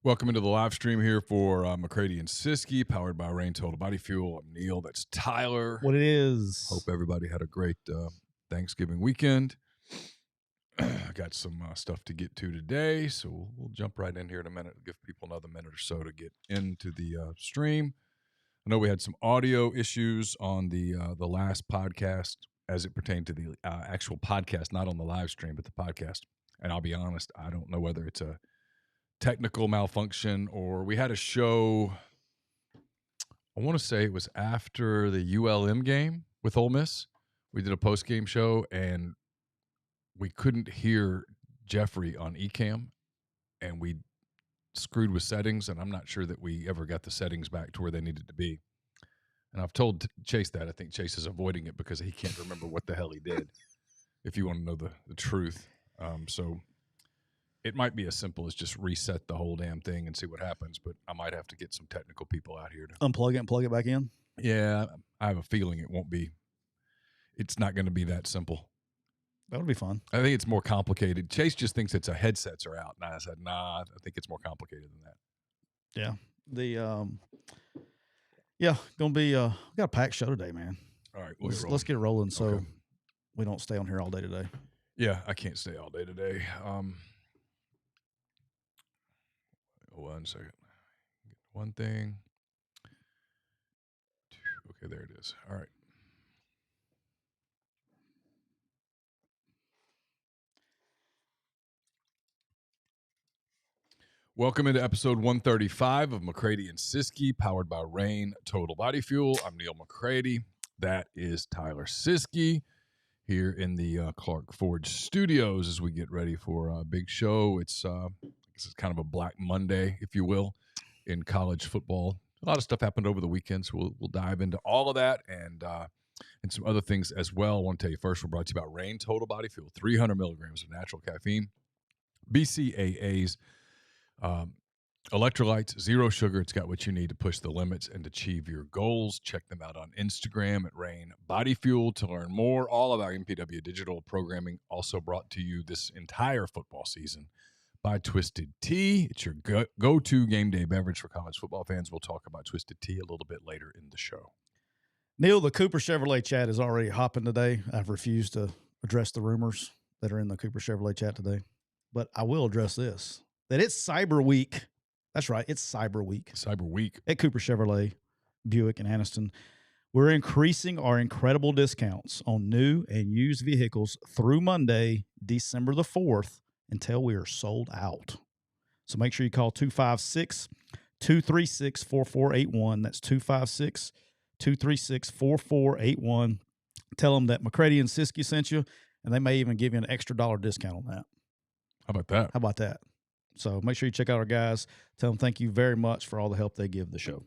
Welcome into the live stream here for McCready and Siskey, powered by Rain Total Body Fuel. I'm Neal. That's Tyler. What it is. Hope everybody had a great Thanksgiving weekend. I got some stuff to get to today, so we'll jump right in here in a minute. Give people another minute or so to get into the stream. I know we had some audio issues on the last podcast as it pertained to the actual podcast, not on the live stream, but the podcast. And I'll be honest, I don't know whether it's a technical malfunction or we had a show. I want to say it was after the ULM game with Ole Miss. We did a post-game show and we couldn't hear Jeffrey on eCam, and we screwed with settings, and I'm not sure that we ever got the settings back to where they needed to be. And I've told Chase that. I think Chase is avoiding it because he can't remember what the hell he did, if you want to know the truth. So it might be as simple as just reset the whole damn thing and see what happens, but I might have to get some technical people out here to unplug it and plug it back in. Yeah, I have a feeling it's not going to be that simple. That would be fun. I think it's more complicated. Chase just thinks it's a headsets are out. And I said, nah, I think it's more complicated than that. Yeah. Gonna be we got a packed show today, man. All right, let's get rolling so we don't stay on here all day today. Yeah, I can't stay all day today. One second. One thing. Okay, there it is. All right. Welcome into episode 135 of McCready and Siskey, powered by Rain Total Body Fuel. I'm Neal McCready. That is Tyler Siskey here in the Clark Forge studios as we get ready for a big show. It's kind of a Black Monday, if you will, in college football. A lot of stuff happened over the weekend, so we'll dive into all of that and some other things as well. I want to tell you first, we're brought to you by Rain Total Body Fuel, 300 milligrams of natural caffeine, BCAAs, electrolytes, zero sugar. It's got what you need to push the limits and achieve your goals. Check them out on Instagram at Rain Body Fuel to learn more. All of our MPW digital programming also brought to you this entire football season by Twisted Tea. It's your go-to game day beverage for college football fans. We'll talk about Twisted Tea a little bit later in the show. Neal, the Cooper Chevrolet chat is already hopping today. I've refused to address the rumors that are in the Cooper Chevrolet chat today, but I will address this. That it's Cyber Week. That's right. It's Cyber Week. Cyber Week. At Cooper Chevrolet, Buick, and Anniston. We're increasing our incredible discounts on new and used vehicles through Monday, December the 4th, until we are sold out. So make sure you call 256-236-4481. That's 256-236-4481. Tell them that McCready and Siskey sent you, and they may even give you an extra $1 discount on that. How about that? How about that? So make sure you check out our guys. Tell them thank you very much for all the help they give the show.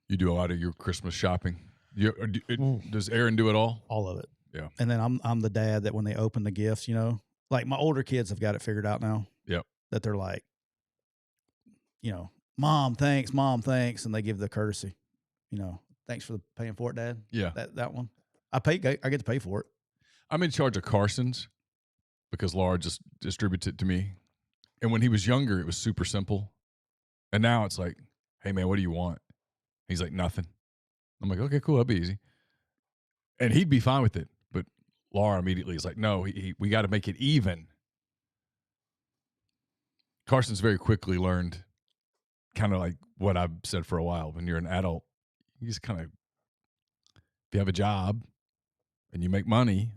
You do a lot of your Christmas shopping. Does Aaron do it all? All of it. Yeah. And then I'm the dad that when they open the gifts, like my older kids have got it figured out now. Yep. That they're like, Mom, thanks, and they give the courtesy. Thanks for paying for it, Dad. Yeah. That one. I get to pay for it. I'm in charge of Carson's because Laura just distributes it to me. And when he was younger, it was super simple. And now it's like, hey, man, what do you want? He's like, nothing. I'm like, okay, cool. That'll be easy. And he'd be fine with it. But Laura immediately is like, no, we got to make it even. Carson's very quickly learned kind of like what I've said for a while. When you're an adult, you just kind of, if you have a job and you make money,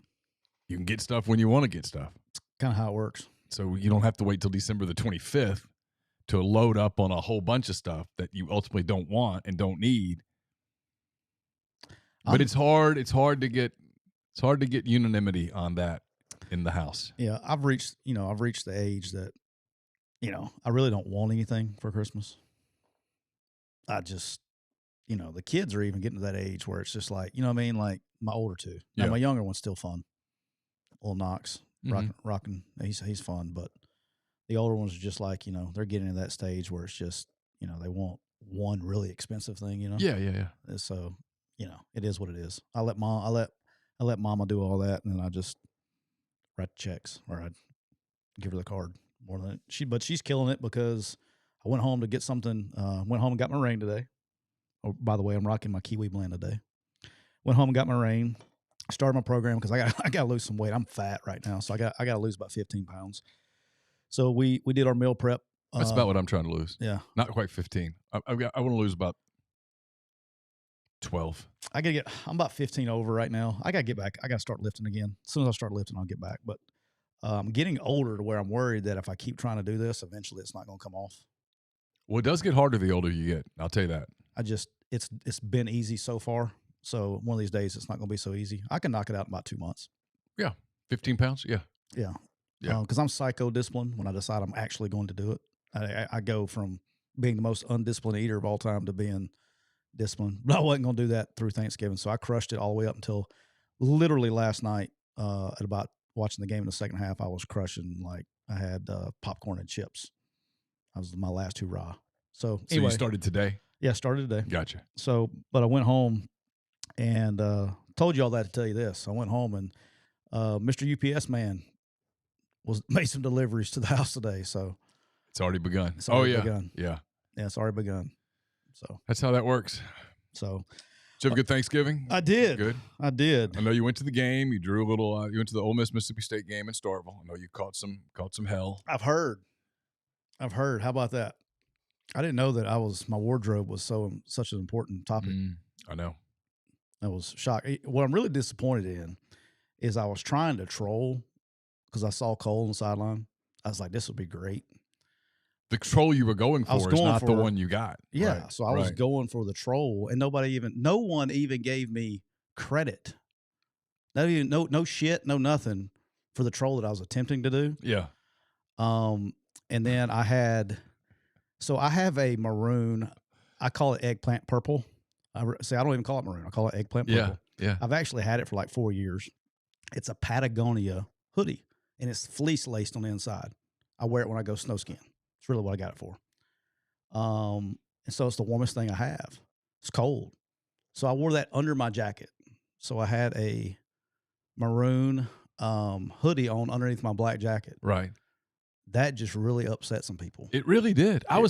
you can get stuff when you want to get stuff. It's kind of how it works. So you don't have to wait till December the 25th to load up on a whole bunch of stuff that you ultimately don't want and don't need. But it's hard. It's hard to get unanimity on that in the house. Yeah, I've reached the age that, I really don't want anything for Christmas. I just, the kids are even getting to that age where it's just like, like my older two. Now, my younger one's still fun. Little Knox. Rocking. He's fun, but the older ones are just like, they're getting to that stage where it's just, they want one really expensive thing, Yeah. And so, it is what it is. I let mama do all that, and then I just write checks or I give her the card more than but she's killing it because I I went home to get something. Went home and got my rain today. Oh, by the way, I'm rocking my Kiwi blend today. Went home and got my rain. Started my program because I got to lose some weight. I'm fat right now, so I got to lose about 15 pounds. So we did our meal prep. That's about what I'm trying to lose. Yeah, not quite 15. I want to lose about 12. I'm about 15 over right now. I got to get back. I got to start lifting again. As soon as I start lifting, I'll get back. But I'm getting older to where I'm worried that if I keep trying to do this, eventually it's not going to come off. Well, it does get harder the older you get. I'll tell you that. It's been easy so far. So one of these days, it's not going to be so easy. I can knock it out in about 2 months. Yeah. 15 pounds? Yeah. Yeah. Because I'm psycho-disciplined when I decide I'm actually going to do it. I go from being the most undisciplined eater of all time to being disciplined. But I wasn't going to do that through Thanksgiving. So I crushed it all the way up until literally last night at about watching the game in the second half. I was crushing, like I had popcorn and chips. That was my last hurrah. So anyway. You started today? Yeah, started today. Gotcha. So, but I went home and told you all that to tell you this. I went home and Mr. UPS man made some deliveries to the house today. So it's already begun. Begun. Yeah. Yeah, it's already begun. So that's how that works. So did you have a good Thanksgiving? I did. Good. I did. I know you went to the game. You drew a little. You went to the Ole Miss Mississippi State game in Starkville. I know you caught some hell. I've heard. How about that? I didn't know that my wardrobe was such an important topic. I know. I was shocked. What I'm really disappointed in is I was trying to troll because I saw Cole on the sideline. I was like, this would be great. The troll you were going for is not the one you got. Yeah. Right. So I was going for the troll, and no one even gave me credit. No shit, no nothing for the troll that I was attempting to do. Yeah. And then I have a maroon. I call it eggplant purple. I don't even call it maroon. I call it eggplant purple. Yeah. I've actually had it for like 4 years. It's a Patagonia hoodie, and it's fleece laced on the inside. I wear it when I go snow skiing. It's really what I got it for. And so it's the warmest thing I have. It's cold. So I wore that under my jacket. So I had a maroon hoodie on underneath my black jacket. Right. That just really upset some people. It really did. I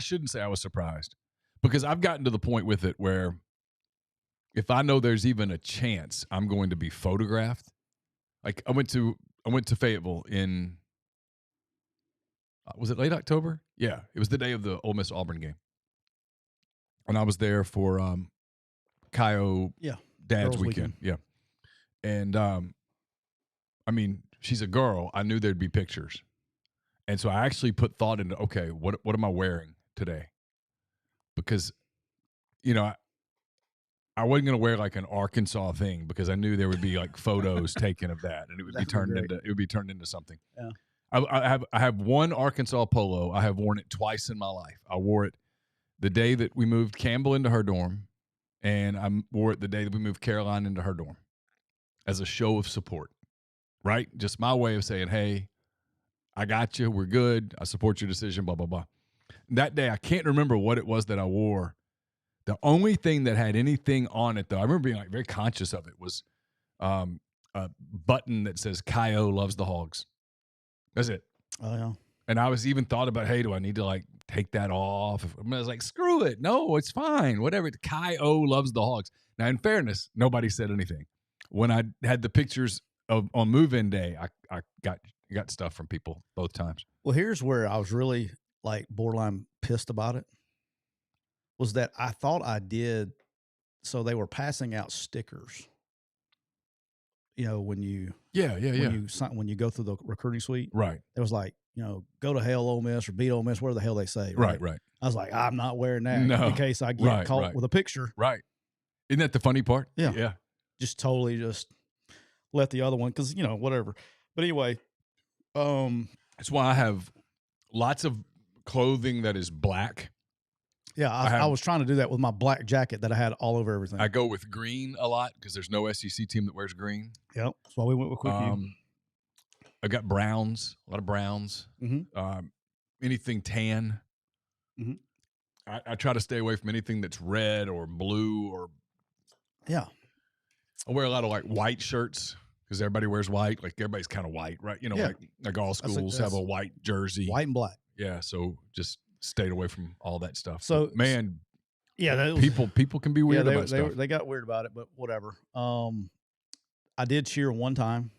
shouldn't say I was surprised, because I've gotten to the point with it where if I know there's even a chance I'm going to be photographed. Like I went to Fayetteville in was it late October? Yeah, it was the day of the Ole Miss Auburn game, and I was there for Kaio Dad's weekend. Yeah, and I mean, she's a girl. I knew there'd be pictures, and so I actually put thought into, okay, what am I wearing today? Because, I wasn't going to wear like an Arkansas thing, because I knew there would be like photos taken of that, and it would be turned into something. Yeah. I have one Arkansas polo. I have worn it twice in my life. I wore it the day that we moved Campbell into her dorm, and I wore it the day that we moved Caroline into her dorm as a show of support, right? Just my way of saying, hey, I got you. We're good. I support your decision, blah, blah, blah. That day, I can't remember what it was that I wore. The only thing that had anything on it, though, I remember being like very conscious of it, was a button that says Kaio loves the Hogs. That's it. Oh, yeah. And I was even thought about, hey, do I need to like take that off? I was like, screw it. No, it's fine. Whatever. Kaio loves the Hogs. Now, in fairness, nobody said anything. When I had the pictures on move-in day, I got stuff from people both times. Well, here's where I was really like borderline pissed about it, was that I thought I did. So they were passing out stickers. When you when you go through the recruiting suite, right? It was like, go to hell Ole Miss or beat Ole Miss, whatever the hell they say, right? Right. I was like, I'm not wearing that in case I get caught with a picture, right? Isn't that the funny part? Yeah. Just totally just let the other one, because whatever. But anyway, that's why I have lots of clothing that is black. Yeah, I was trying to do that with my black jacket that I had all over everything. I go with green a lot because there's no SEC team that wears green. Yep, that's why we went with Quickie. I got browns, a lot of browns. Mm-hmm. Anything tan. Mm-hmm. I try to stay away from anything that's red or blue or. Yeah. I wear a lot of like white shirts because everybody wears white. Like everybody's kind of white, right? Like all schools have a white jersey. White and black. Yeah. So just stayed away from all that stuff. So but, man, yeah, that was, people can be weird about stuff. they got weird about it, but whatever. I did cheer one time.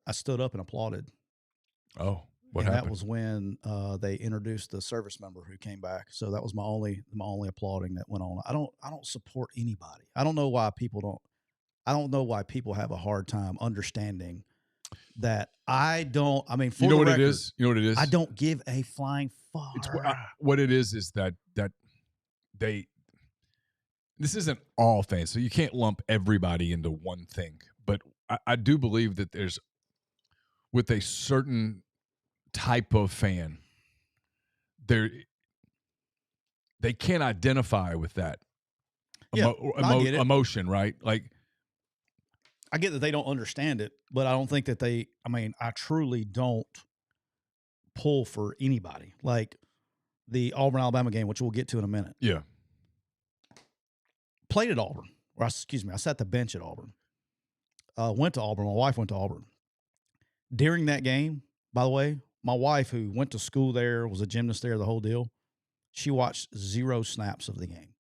I stood up and applauded. Oh, what and happened? that was when they introduced the service member who came back. So that was my only applauding that went on. I don't support anybody. I don't know why people have a hard time understanding that. I mean, for You know the what record, it is? You know what it is? I don't give a flying fuck. It's what it is that they. This isn't all fans, so you can't lump everybody into one thing. But I do believe that there's, with a certain type of fan, they can't identify with that I get it. emotion, right? Like, I get that they don't understand it, but I don't think that they. I mean, I truly don't pull for anybody. Like the Auburn Alabama game, which we'll get to in a minute. Yeah. Played at Auburn, or excuse me, I sat the bench at Auburn. Went to Auburn. My wife went to Auburn. During that game, by the way, my wife, who went to school there, was a gymnast there, the whole deal, she watched 0 snaps of the game.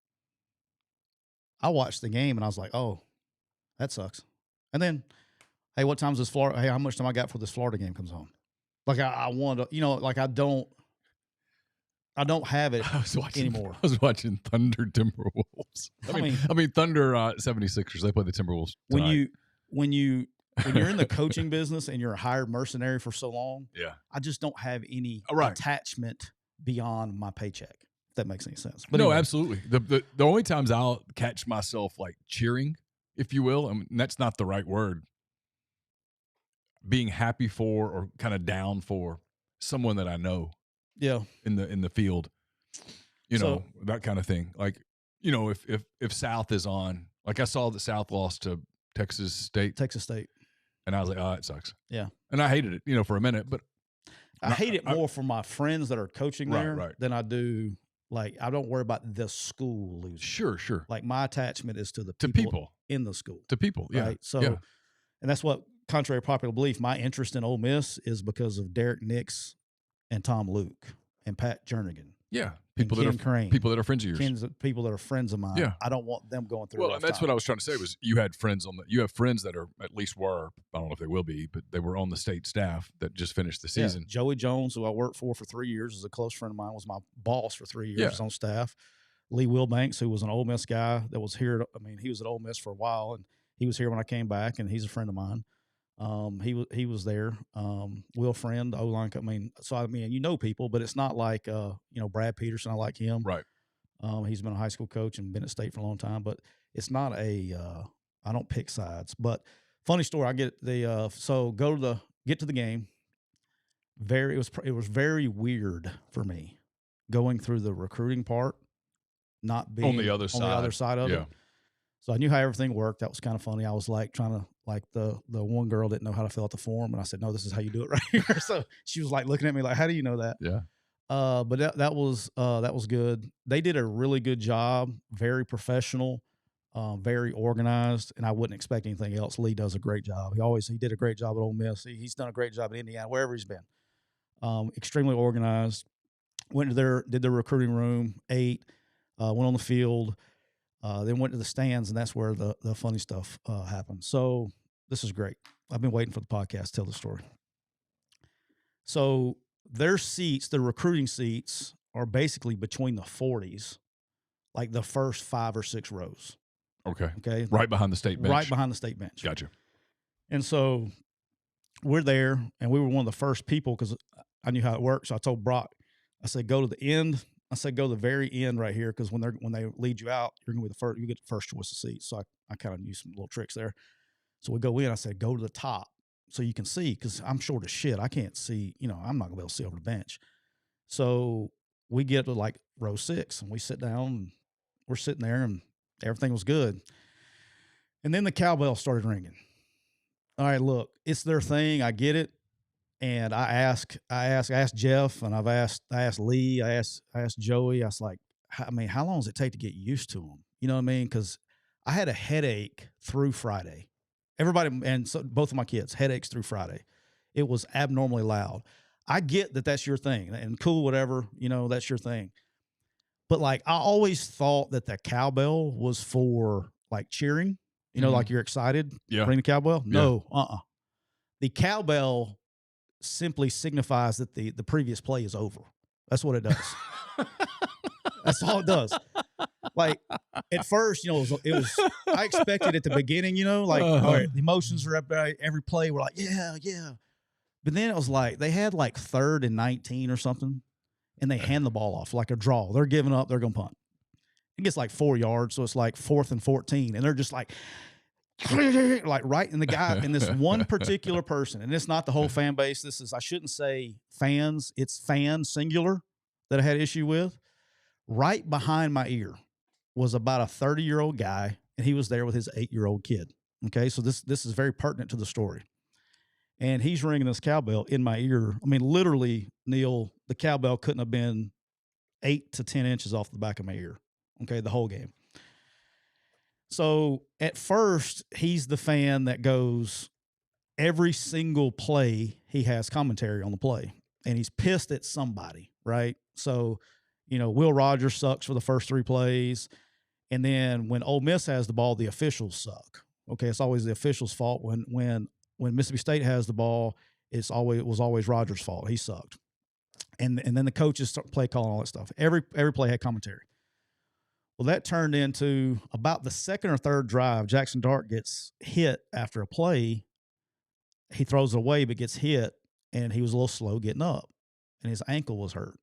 I watched the game, and I was like, oh, that sucks. And then, hey, what time's this Florida? Hey, how much time I got for this Florida game comes on? Like, I want to, like, I don't have it anymore. I was watching Thunder Timberwolves. I mean Thunder 76ers. They play the Timberwolves tonight. When you're in the coaching business and you're a hired mercenary for so long, yeah, I just don't have any attachment beyond my paycheck. If that makes any sense. But no, anyway. Absolutely. The only times I'll catch myself like cheering, if you will, and that's not the right word, being happy for or kind of down for someone that I know. Yeah. In the field, know, that kind of thing. Like, if South is on, like I saw that South lost to Texas State, and I was like, oh, it sucks. Yeah. And I hated it, for a minute, but I hate it more for my friends that are coaching there right. than I do. Like, I don't worry about the school losing. Sure. Like, my attachment is to the people in the school. To people, yeah. Right? So, and that's what, contrary to popular belief, my interest in Ole Miss is because of Derek Nix and Tom Luke and Pat Jernigan. Yeah. People that are friends of yours. People that are friends of mine. Yeah. I don't want them going through. Well, and that's what I was trying to say was you have friends that are, at least were, I don't know if they will be, but they were on the state staff that just finished the season. Yeah. Joey Jones, who I worked for 3 years, is a close friend of mine, was my boss for 3 years on staff. Lee Wilbanks, who was an Ole Miss guy that was here. I mean, he was at Ole Miss for a while, and he was here when I came back, and he's a friend of mine. He was there. Will Friend, O-line. I mean, people, but it's not like Brad Peterson. I like him. Right. He's been a high school coach and been at State for a long time, but it's not I don't pick sides. But funny story, I get get to the game. It was very weird for me going through the recruiting part, not being on the other side of it. So I knew how everything worked. That was kind of funny. I was like trying to, like, the one girl didn't know how to fill out the form, and I said, no, this is how you do it right here. So she was like looking at me like, how do you know that? Yeah. But that was good. They did a really good job, very professional, very organized, and I wouldn't expect anything else. Lee does a great job. He did a great job at Ole Miss. He's done a great job at Indiana, wherever he's been. Extremely organized. Went to did the recruiting room, ate, went on the field. Then went to the stands, and that's where the funny stuff happened. So this is great. I've been waiting for the podcast to tell the story. So their seats, the recruiting seats, are basically between the 40s, like the first 5 or 6 rows. Okay. Right behind the state bench. Right behind the state bench. Gotcha. And so we're there, and we were one of the first people because I knew how it worked. So I told Brock, I said, go to the end. I said, go to the very end right here, because when they lead you out, you're going to be the first. You get the first choice of seats. So I kind of used some little tricks there. So we go in. I said, go to the top so you can see, because I'm short as shit. I can't see. I'm not going to be able to see over the bench. So we get to like row 6, and we sit down, and we're sitting there, and everything was good. And then the cowbell started ringing. All right, look, it's their thing. I get it. And I asked Jeff, and I asked Lee, I asked Joey. I was like, how long does it take to get used to them? You know what I mean? Because I had a headache through Friday. Everybody, and so both of my kids, headaches through Friday. It was abnormally loud. I get that that's your thing and cool, whatever, that's your thing. But like, I always thought that the cowbell was for like cheering, like you're excited. Yeah. Ring the cowbell. No, The cowbell simply signifies that the previous play is over. That's what it does. That's all it does. Like at first, it was I expected at the beginning, like all right, the emotions are up every play. We're like, yeah. But then it was like they had like 3rd and 19 or something, and they hand the ball off like a draw. They're giving up. They're going to punt. It gets like 4 yards, so it's like 4th and 14, and they're just like right in the guy in this one particular person, and it's not the whole fan base. This is, I shouldn't say fans, it's fans singular that I had issue with. Right behind my ear was about a 30-year-old guy, and he was there with his 8-year-old kid. Okay, so this is very pertinent to the story. And he's ringing this cowbell in my ear. I mean, literally, Neal, the cowbell couldn't have been 8 to 10 inches off the back of my ear. Okay, the whole game. So at first, he's the fan that goes every single play, he has commentary on the play, and he's pissed at somebody, right? So, Will Rogers sucks for the first 3 plays. And then when Ole Miss has the ball, the officials suck. Okay, it's always the officials' fault. When Mississippi State has the ball, it was always Rogers' fault. He sucked. And then the coaches start play calling, all that stuff. Every play had commentary. Well, that turned into about the 2nd or 3rd drive. Jackson Dart gets hit after a play. He throws it away, but gets hit, and he was a little slow getting up, and his ankle was hurt.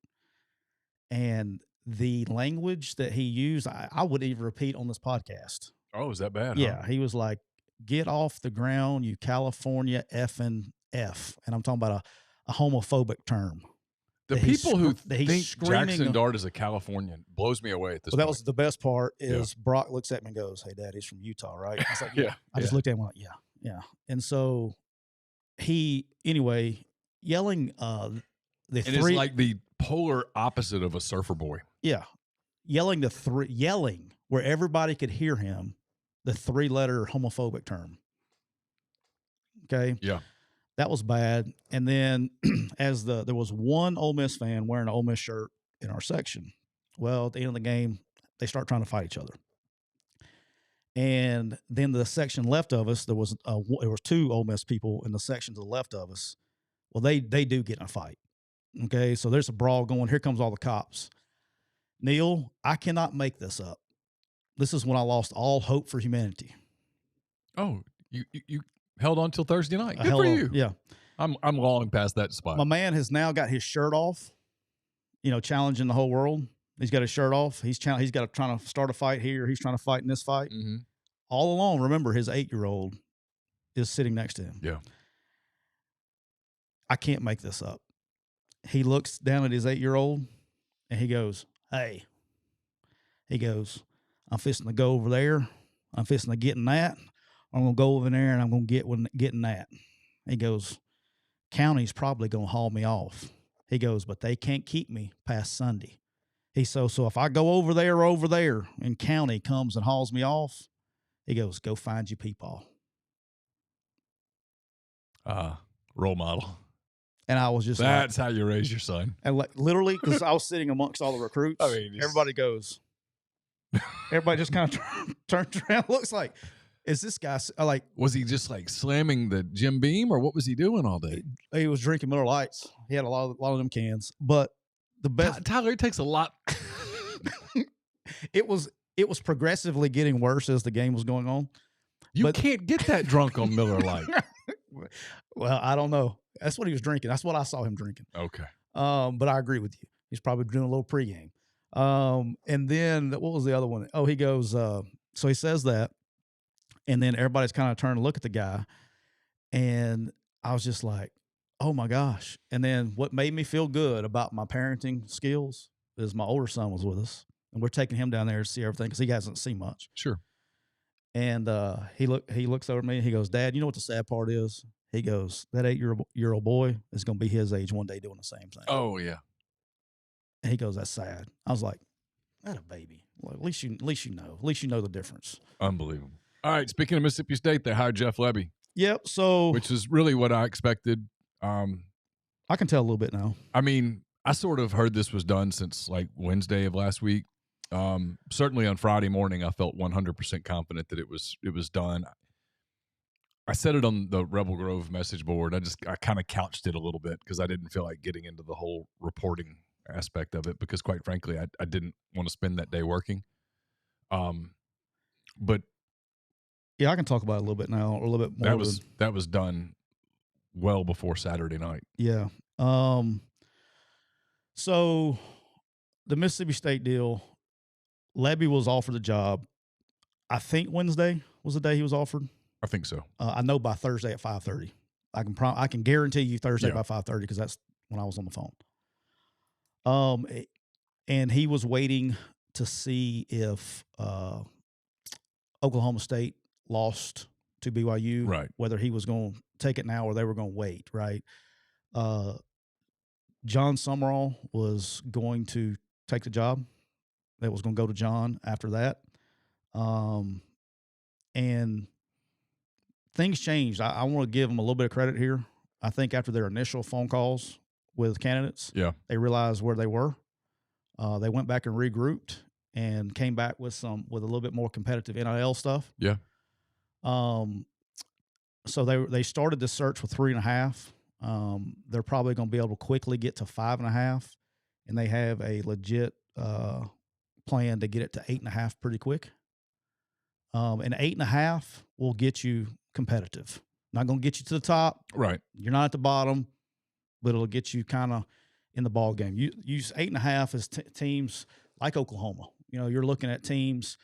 And the language that he used, I would even repeat on this podcast. Oh, is that bad? Yeah, huh? He was like, "Get off the ground, you California effing F." And I'm talking about a homophobic term. The people who think screaming, Jackson Dart is a Californian blows me away at this point. That was the best part is Brock looks at me and goes, "Hey, Dad, he's from Utah, right?" I was like, "Yeah." I just looked at him and went, yeah. And so he, anyway, yelling it's like the polar opposite of a surfer boy. Yeah. Yelling where everybody could hear him, the 3-letter homophobic term. Okay. Yeah. That was bad. And then there was one Ole Miss fan wearing an Ole Miss shirt in our section. Well, at the end of the game, they start trying to fight each other. And then the section left of us, there was 2 Ole Miss people in the section to the left of us. Well, they do get in a fight. Okay, so there's a brawl going. Here comes all the cops. Neal, I cannot make this up. This is when I lost all hope for humanity. Oh, you held on till Thursday night. Good for you. Yeah. I'm long past that spot. My man has now got his shirt off, challenging the whole world. He's got his shirt off. He's got trying to start a fight here. He's trying to fight in this fight. Mm-hmm. All along, remember, his 8-year-old is sitting next to him. Yeah. I can't make this up. He looks down at his 8-year-old, and he goes, "Hey." He goes, "I'm fixing to go over there. I'm fixing to get in that. I'm going to go over there, and I'm going to get in that." He goes, "County's probably going to haul me off." He goes, "But they can't keep me past Sunday." So if I go over there, and county comes and hauls me off, he goes, "Go find your peepaw." Role model. And I was just that's how you raise your son. And literally, because I was sitting amongst all the recruits, everybody just kind of turns around, looks like, is this guy was he just like slamming the Jim Beam, or what was he doing all day? He was drinking Miller Lights. He had a lot of them cans. But the best, Tyler, it takes a lot. It was progressively getting worse as the game was going on. You can't get that drunk on Miller Lite. Well, I don't know. That's what he was drinking. That's what I saw him drinking. Okay. But I agree with you. He's probably doing a little pregame. And then what was the other one? Oh, he goes, so he says that, and then everybody's kind of turning to look at the guy, and I was just like, oh my gosh. And then what made me feel good about my parenting skills is my older son was with us, and we're taking him down there to see everything because he hasn't seen much. Sure. And he looks over at me and he goes, "Dad, you know what the sad part is?" He goes, "That 8-year-old boy is going to be his age one day doing the same thing." Oh yeah. And he goes, "That's sad." I was like, "That a baby. Well, at least you know the difference." Unbelievable. All right. Speaking of Mississippi State, they hired Jeff Lebby. Yep. So, which is really what I expected. I can tell a little bit now. I mean, I sort of heard this was done since like Wednesday of last week. Certainly on Friday morning, I felt 100% confident that it was done. I said it on the Rebel Grove message board. I kind of couched it a little bit because I didn't feel like getting into the whole reporting aspect of it because, quite frankly, I didn't want to spend that day working. But yeah, I can talk about it a little bit now, or a little bit more. That was done well before Saturday night. Yeah. So the Mississippi State deal, Lebby was offered the job. I think Wednesday was the day he was offered. I think so. I know by Thursday at 5:30. I can guarantee you Thursday by 5:30 because that's when I was on the phone. And he was waiting to see if Oklahoma State lost to BYU, right? Whether he was going to take it now or they were going to wait, right? John Summerall was going to take the job. That was going to go to John after that. And things changed. I want to give them a little bit of credit here. I think after their initial phone calls with candidates, they realized where they were. They went back and regrouped and came back with a little bit more competitive NIL stuff. Yeah. So they started this search with 3.5. They're probably going to be able to quickly get to 5.5, and they have a legit plan to get it to 8.5 pretty quick. And 8.5 will get you competitive. Not going to get you to the top. Right. You're not at the bottom, but it'll get you kind of in the ball game. You use 8.5 as teams like Oklahoma. You know, you're looking at teams.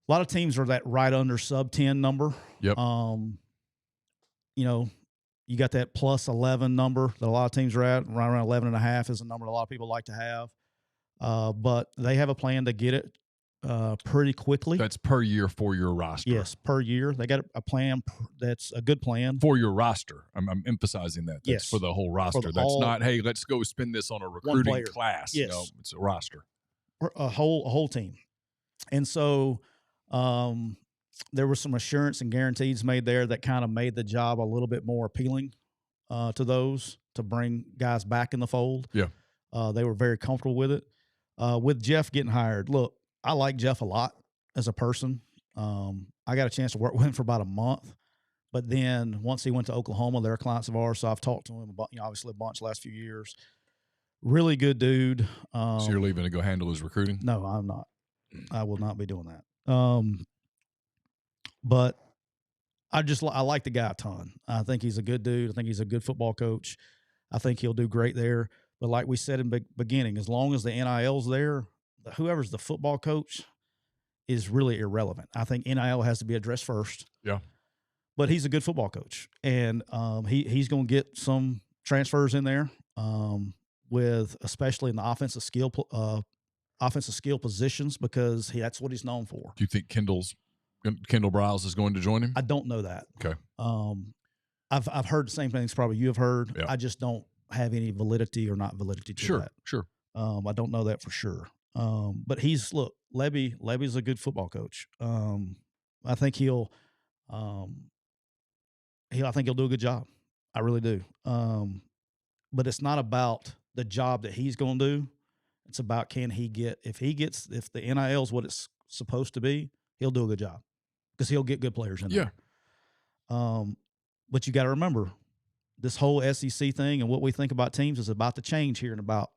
A lot of teams are that right under sub 10 number. Yep. You know, you got that plus 11 number that a lot of teams are at. Right around 11.5 is a number a lot of people like to have. But they have a plan to get it pretty quickly. That's per year for your roster. Yes, per year. They got a plan that's a good plan. For your roster. I'm emphasizing that. That's yes. For the whole roster. That's not, hey, let's go spend this on a recruiting class. Yes. No, it's a roster. A whole team. And so there was some assurance and guarantees made there that kind of made the job a little bit more appealing to those to bring guys back in the fold. Yeah. They were very comfortable with it. With Jeff getting hired, look, I like Jeff a lot as a person. I got a chance to work with him for about a month. But then once he went to Oklahoma, they're clients of ours, so I've talked to him about, obviously a bunch the last few years. Really good dude. So you're leaving to go handle his recruiting? No, I'm not. I will not be doing that. But I like the guy a ton. I think he's a good dude. I think he's a good football coach. I think he'll do great there. But like we said in the beginning, as long as the NIL's there, whoever's the football coach is really irrelevant. I think NIL has to be addressed first. Yeah. But he's a good football coach. And he's going to get some transfers in there with especially in the offensive skill positions because that's what he's known for. Do you think Kendall Briles is going to join him? I don't know that. Okay. I've heard the same things probably you have heard. Yeah. I just don't have any validity or not validity to that. Sure. I don't know that for sure. But Lebby's a good football coach. I think he'll do a good job. I really do. But it's not about the job that he's going to do. It's about if the NIL is what it's supposed to be, he'll do a good job because he'll get good players in there. But you got to remember this whole SEC thing and what we think about teams is about to change here in about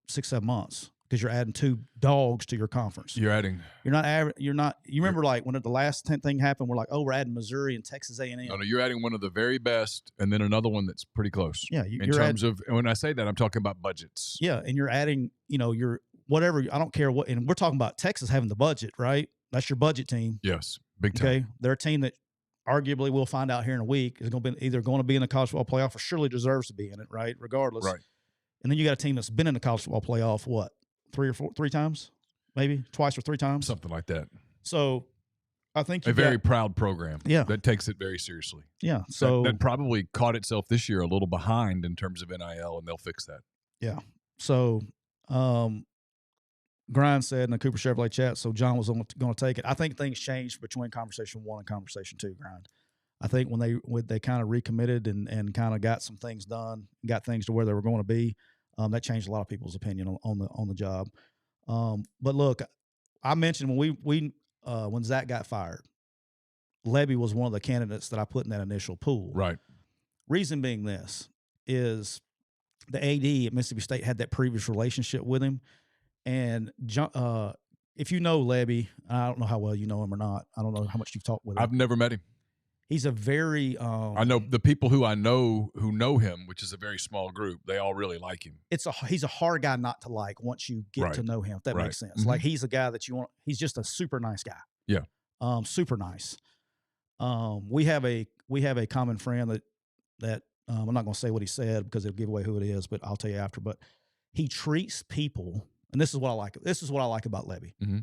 6-7 months because you're adding 2 dogs to your conference. You remember like when the last thing happened, we're like, oh, we're adding Missouri and Texas A&M. No, you're adding one of the very best and then another one that's pretty close. Yeah. When I say that, I'm talking about budgets. Yeah. And you're adding, your whatever, I don't care what, and we're talking about Texas having the budget, right? That's your budget team. Yes. Big time. Okay. They're a team that arguably we'll find out here in a week is either going to be in the college football playoff or surely deserves to be in it, right? Regardless. Right. And then you got a team that's been in the college football playoff, what? 3 times, maybe twice or 3 times, something like that. So I think a very proud program. Yeah. That takes it very seriously. Yeah. So that probably caught itself this year a little behind in terms of NIL, and they'll fix that. Yeah. So, Grind said in the Cooper Chevrolet chat, so John was going to take it. I think things changed between conversation 1 and conversation 2, Grind. I think when they kind of recommitted and kind of got some things done, got things to where they were going to be, that changed a lot of people's opinion on the job. But look, I mentioned when Zach got fired, Levy was one of the candidates that I put in that initial pool. Right. Reason being this is the AD at Mississippi State had that previous relationship with him. And if you know Levy, I don't know how well you know him or not. I don't know how much you've talked with him. I've never met him. He's a very I know the people who know him, which is a very small group. They all really like him. He's a hard guy not to like once you get to know him, if that makes sense. Mm-hmm. Like, he's a guy that he's just a super nice guy. Yeah. Super nice. We have a common friend that I'm not going to say what he said because it'll give away who it is, but I'll tell you after. But he treats people, and this is what I like. This is what I like about Levy. Mm-hmm.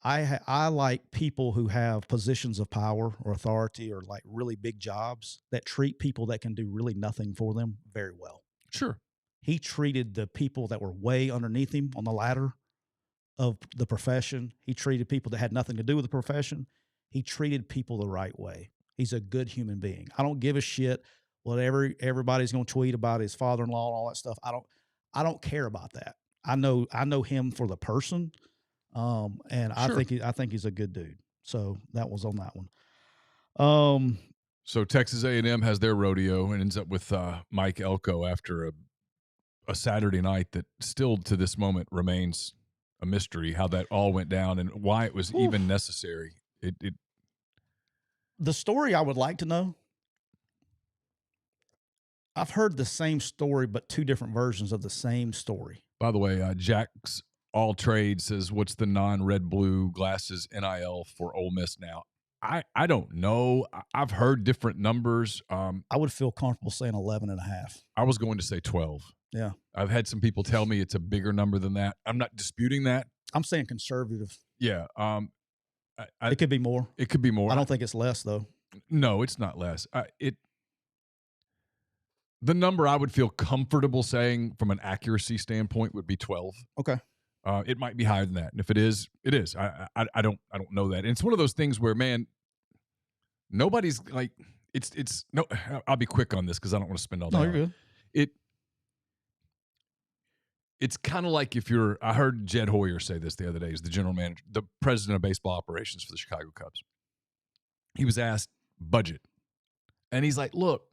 I like people who have positions of power or authority or like really big jobs that treat people that can do really nothing for them very well. Sure. He treated the people that were way underneath him on the ladder of the profession. He treated people that had nothing to do with the profession. He treated people the right way. He's a good human being. I don't give a shit what everybody's going to tweet about his father-in-law and all that stuff. I don't care about that. I know him for the person. And sure. I think he's a good dude. So that was on that one. So Texas A&M has their rodeo and ends up with Mike Elko after a Saturday night that still to this moment remains a mystery how that all went down and why it was even necessary. The story I would like to know. I've heard the same story, but two different versions of the same story. By the way, Jack's All Trade says, what's the non-red blue glasses NIL for Ole Miss now? I don't know. I've heard different numbers. I would feel comfortable saying 11.5. I was going to say 12. Yeah. I've had some people tell me it's a bigger number than that. I'm not disputing that. I'm saying conservative. Yeah. It could be more. It could be more. I don't think it's less, though. No, it's not less. The number I would feel comfortable saying from an accuracy standpoint would be 12. Okay. It might be higher than that. And if it is, it is. I don't know that. And it's one of those things where, man, nobody's like, it's no, I'll be quick on this because I don't want to spend all day. No, you're good. It's kind of like I heard Jed Hoyer say this the other day, he's the general manager, the president of baseball operations for the Chicago Cubs. He was asked budget. And he's like, look,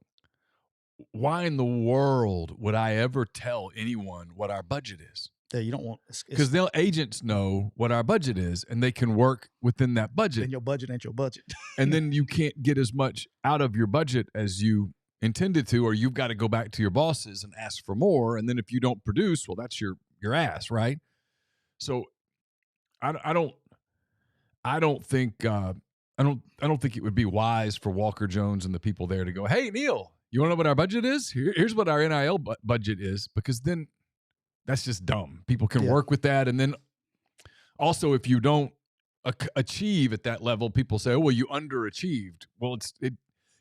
why in the world would I ever tell anyone what our budget is? Yeah, you don't want because agents know what our budget is and they can work within that budget. And your budget ain't your budget. And then you can't get as much out of your budget as you intended to, or you've got to go back to your bosses and ask for more. And then if you don't produce, well, that's your ass, right? So I don't think it would be wise for Walker Jones and the people there to go, hey, Neal, you want to know what our budget is? Here's what our NIL budget is, because then that's just dumb. People can work with that. And then also, if you don't achieve at that level, people say, oh, well, you underachieved. Well,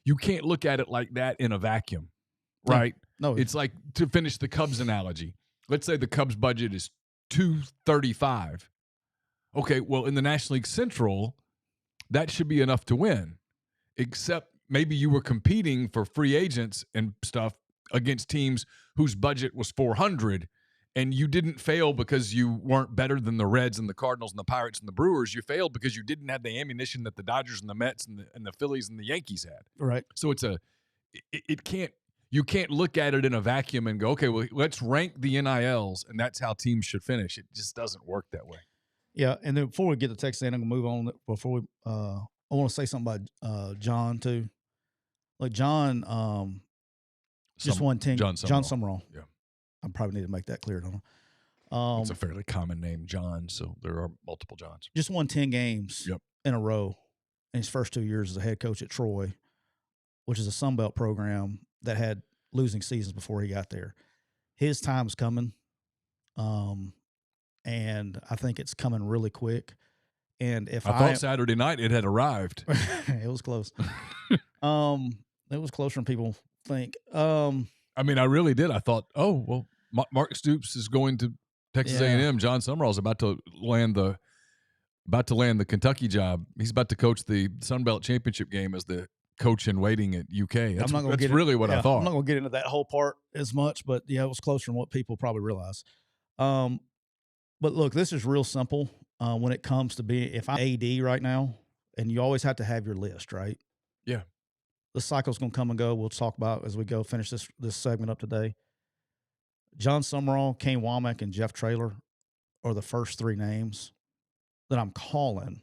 you can't look at it like that in a vacuum, right? No. It's like, to finish the Cubs analogy, let's say the Cubs budget is $235. Okay, well, in the National League Central, that should be enough to win, except maybe you were competing for free agents and stuff against teams whose budget was $400, and you didn't fail because you weren't better than the Reds and the Cardinals and the Pirates and the Brewers. You failed because you didn't have the ammunition that the Dodgers and the Mets and the Phillies and the Yankees had. Right. So you can't look at it in a vacuum and go, okay, well, let's rank the NILs, and that's how teams should finish. It just doesn't work that way. Yeah, and then before we get to Texas A&M, I'm gonna move on. Before we, I want to say something about John too. Like John, just won 10. John Summerall. Yeah, I probably need to make that clear to him. It's a fairly common name, John. So there are multiple Johns. Just won 10 games in a row in his first 2 years as a head coach at Troy, which is a Sun Belt program that had losing seasons before he got there. His time's coming. And I think it's coming really quick. And if I thought Saturday night it had arrived. It was close. It was closer than people think. I mean, I really did. I thought, oh, well, Mark Stoops is going to Texas A&M. John Summerall's about to land the Kentucky job. He's about to coach the Sun Belt Championship game as the coach in waiting at UK. That's, I'm not that's really what I thought. I'm not going to get into that whole part as much, but yeah, it was closer than what people probably realize. But look, this is real simple when it comes to being, if I'm AD right now, and you always have to have your list, right? Yeah. The cycle's going to come and go. We'll talk about as we go, finish this segment up today. John Summerall, Kane Womack, and Jeff Traylor are the first three names that I'm calling.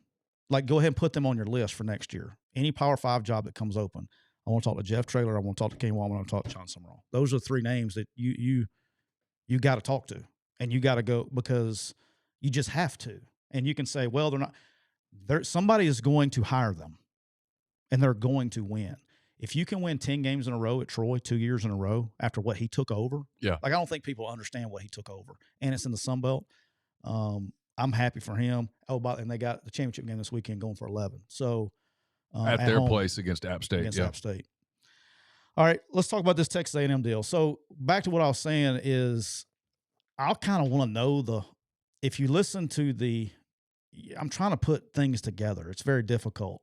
Like, go ahead and put them on your list for next year. Any Power 5 job that comes open, I want to talk to Jeff Traylor. I want to talk to Kane Womack. I want to talk to John Summerall. Those are three names that you got to talk to, and you got to go because you just have to. And you can say, well, they're not. Somebody is going to hire them, and they're going to win. If you can win 10 games in a row at Troy 2 years in a row after what he took over, yeah, like I don't think people understand what he took over, and it's in the Sun Belt. I'm happy for him. And they got the championship game this weekend going for 11. So at their place against App State. App State. All right, let's talk about this Texas A&M deal. So back to what I was saying is, I kind of want to know if you listen to I'm trying to put things together. It's very difficult.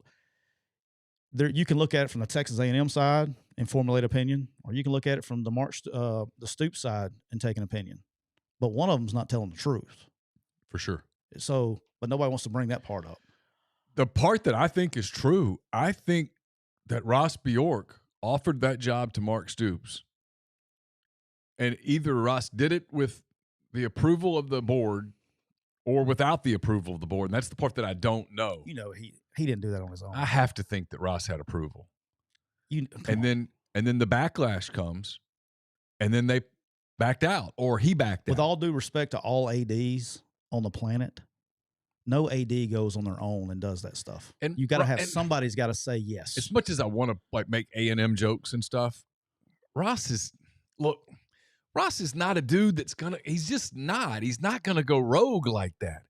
You can look at it from the Texas A&M side and formulate opinion, or you can look at it from the Stoops side and take an opinion. But one of them's not telling the truth. For sure. So, but nobody wants to bring that part up. The part that I think is true, I think that Ross Bjork offered that job to Mark Stoops. And either Ross did it with the approval of the board or without the approval of the board. And that's the part that I don't know. You know, he didn't do that on his own. I have to think that Ross had approval. And then the backlash comes, and then they backed out, or he backed out. With all due respect to all ADs on the planet, no AD goes on their own and does that stuff. And you got to have somebody's got to say yes. As much as I want to like make A&M jokes and stuff, Ross is not a dude that's gonna. He's just not. He's not gonna go rogue like that.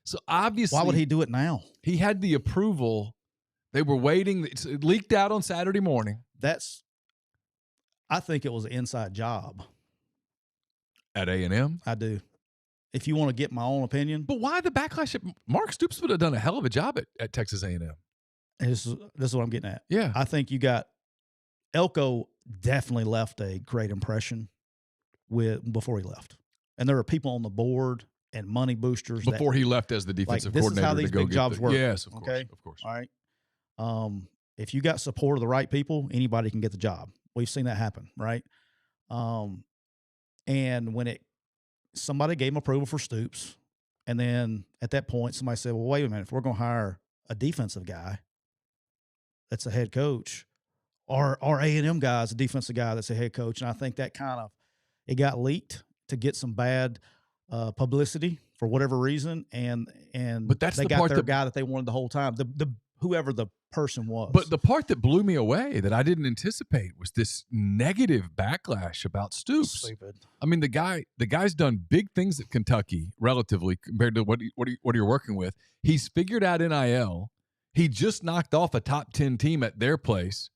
So obviously, why would he do it now? He had the approval. They were waiting. It leaked out on Saturday morning. I think it was an inside job at A&M. I do. If you want to get my own opinion. But why the backlash? Mark Stoops would have done a hell of a job at Texas A&M. This is what I'm getting at. Yeah. I think you got Elko definitely left a great impression before he left. And there are people on the board and money boosters. Before he left as the defensive coordinator. This is how these big jobs work. Yes, of course. Okay? Of course. All right. If you got support of the right people, anybody can get the job. We've seen that happen, right? And when somebody gave him approval for Stoops, and then at that point, somebody said, well, wait a minute, if we're going to hire a defensive guy that's a head coach, or A&M guy is a defensive guy that's a head coach, and I think that it got leaked to get some bad publicity for whatever reason, but that's they got their guy that they wanted the whole time, whoever the person was. But the part that blew me away that I didn't anticipate was this negative backlash about Stoops. Stupid. I mean, the guy's done big things at Kentucky relatively compared to what you're working with. He's figured out NIL. He just knocked off a top 10 team at their place.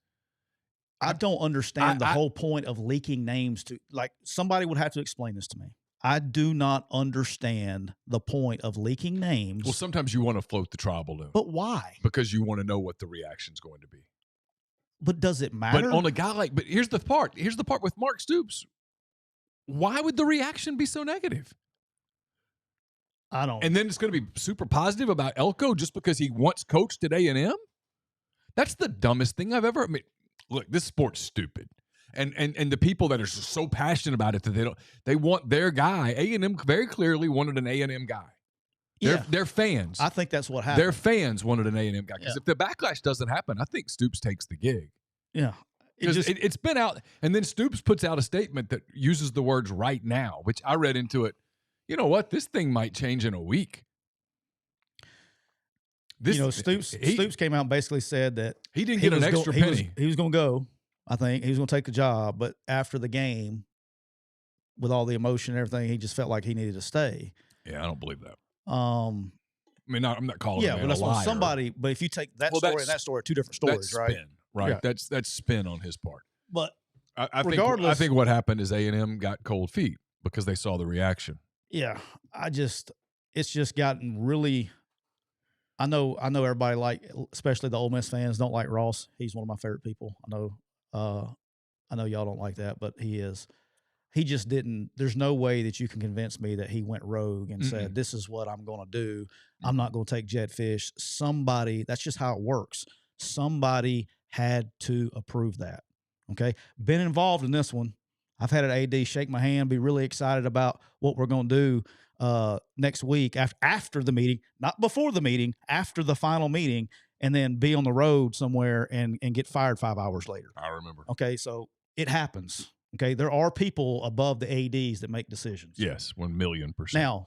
I don't understand the whole point of leaking names to, like, somebody would have to explain this to me. I do not understand the point of leaking names. Well, sometimes you want to float the trial balloon. But why? Because you want to know what the reaction's going to be. But does it matter? But on a guy but here's the part. Here's the part with Mark Stoops. Why would the reaction be so negative? I don't. And then it's going to be super positive about Elko just because he once coached at A&M? That's the dumbest thing I've ever. I mean, look, this sport's stupid. And the people that are so passionate about it that they want their guy. A&M very clearly wanted an A&M guy. They're fans. I think that's what happened. Their fans wanted an A&M guy. Because if the backlash doesn't happen, I think Stoops takes the gig. Yeah. It's been out. And then Stoops puts out a statement that uses the words right now, which I read into it. You know what? This thing might change in a week. Stoops came out and basically said that he didn't get an extra penny. He was going to go. I think he was going to take the job, but after the game, with all the emotion and everything, he just felt like he needed to stay. Yeah, I don't believe that. I mean, I'm not calling him but that's a liar. what somebody. But if you take that story and that story, are two different stories, that's right? Spin, right? Yeah. That's spin on his part. But regardless, I think what happened is A&M got cold feet because they saw the reaction. Yeah, it's just gotten really. I know everybody especially the Ole Miss fans don't like Ross. He's one of my favorite people. I know y'all don't like that, but he is. He just didn't. There's no way that you can convince me that he went rogue and said, "This is what I'm going to do. I'm not going to take Jetfish." Somebody. That's just how it works. Somebody had to approve that. Okay, been involved in this one. I've had an AD shake my hand, be really excited about what we're going to do next week after the meeting, not before the meeting, after the final meeting, and then be on the road somewhere and get fired 5 hours later. I remember. Okay, so it happens. Okay, there are people above the ADs that make decisions. Yes, 1,000,000%. Now,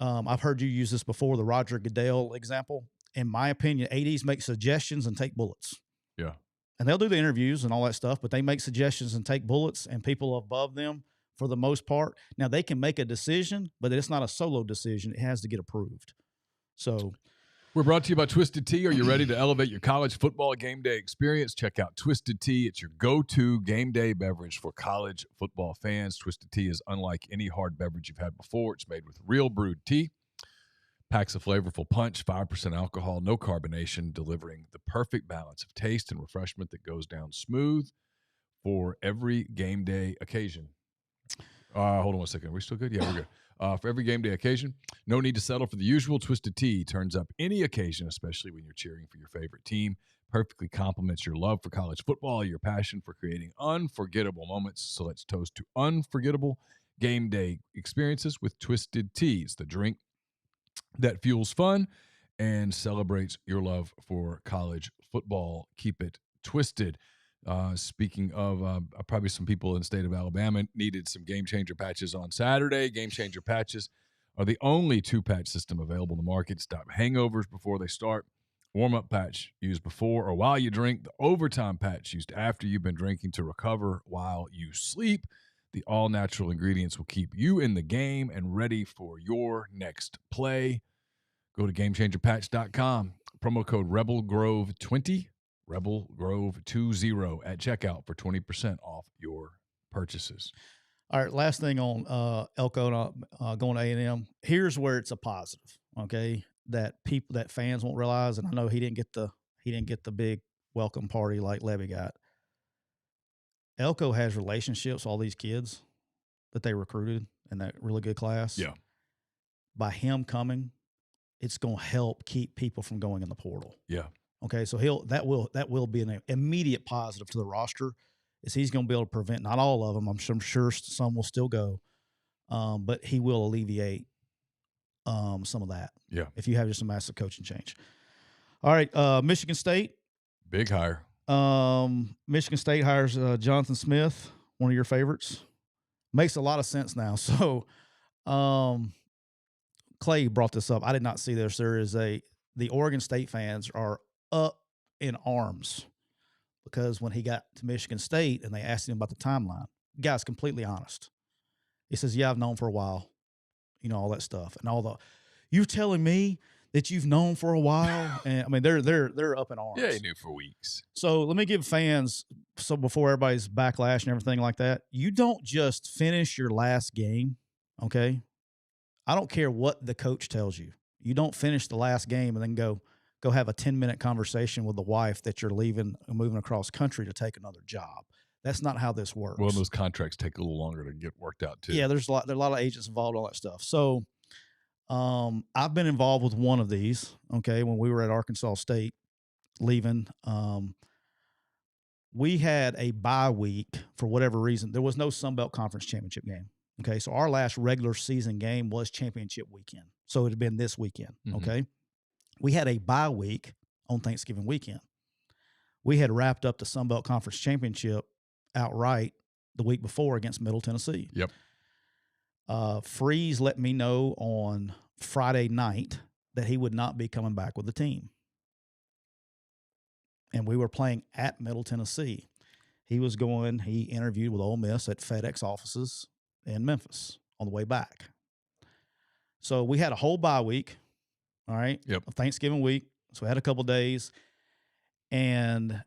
I've heard you use this before, the Roger Goodell example. In my opinion, ADs make suggestions and take bullets. Yeah. And they'll do the interviews and all that stuff, but they make suggestions and take bullets, and people above them, for the most part. Now, they can make a decision, but it's not a solo decision. It has to get approved. So we're brought to you by Twisted Tea. Are you ready to elevate your college football game day experience? Check out Twisted Tea. It's your go-to game day beverage for college football fans. Twisted Tea is unlike any hard beverage you've had before. It's made with real brewed tea. Packs a flavorful punch, 5% alcohol, no carbonation, delivering the perfect balance of taste and refreshment that goes down smooth for every game day occasion. Hold on 1 second. Are we still good? Yeah, we're good. For every game day occasion, no need to settle for the usual. Twisted Tea turns up any occasion, especially when you're cheering for your favorite team. Perfectly complements your love for college football, your passion for creating unforgettable moments. So let's toast to unforgettable game day experiences with Twisted Teas, the drink that fuels fun and celebrates your love for college football. Keep it twisted. Speaking of probably some people in the state of Alabama needed some Game Changer patches on Saturday. Game Changer patches are the only 2-patch system available in the market. Stop hangovers before they start. Warm-up patch used before or while you drink. The overtime patch used after you've been drinking to recover while you sleep. The all-natural ingredients will keep you in the game and ready for your next play. Go to GameChangerPatch.com. Promo code RebelGrove20. RebelGrove20 at checkout for 20% off your purchases. All right, last thing on Elko going to A&M. Here's where it's a positive, okay? That fans won't realize, and I know he didn't get the big welcome party like Levy got. Elko has relationships with all these kids that they recruited in that really good class. Yeah. By him coming, it's going to help keep people from going in the portal. Yeah. Okay, so that will be an immediate positive to the roster, is he's going to be able to prevent, not all of them, I'm sure some will still go, but he will alleviate some of that. Yeah. If you have just a massive coaching change. All right, Michigan State. Big hire. Michigan State hires Jonathan Smith, one of your favorites. Makes a lot of sense now. So Clay brought this up. I did not see this. The Oregon State fans are up in arms because when he got to Michigan State and they asked him about the timeline, the guy's completely honest. He says, "Yeah, I've known for a while, all that stuff." And you're telling me that you've known for a while? And I mean, they're up in arms. Yeah, he knew for weeks. So let me give fans, so before everybody's backlash and everything like that, you don't just finish your last game, okay? I don't care what the coach tells you. You don't finish the last game and then go have a 10-minute conversation with the wife that you're leaving and moving across country to take another job. That's not how this works. Well, those contracts take a little longer to get worked out too. Yeah, there are a lot of agents involved, all that stuff. So I've been involved with one of these, okay, when we were at Arkansas State leaving. We had a bye week for whatever reason. There was no Sun Belt Conference Championship game. Okay, so our last regular season game was championship weekend. So it had been this weekend, okay? We had a bye week on Thanksgiving weekend. We had wrapped up the Sun Belt Conference Championship outright the week before against Middle Tennessee. Yep. Freeze let me know on Friday night that he would not be coming back with the team. And we were playing at Middle Tennessee. He interviewed with Ole Miss at FedEx offices in Memphis on the way back. So we had a whole bye week, all right? Yep. Thanksgiving week. So we had a couple days. And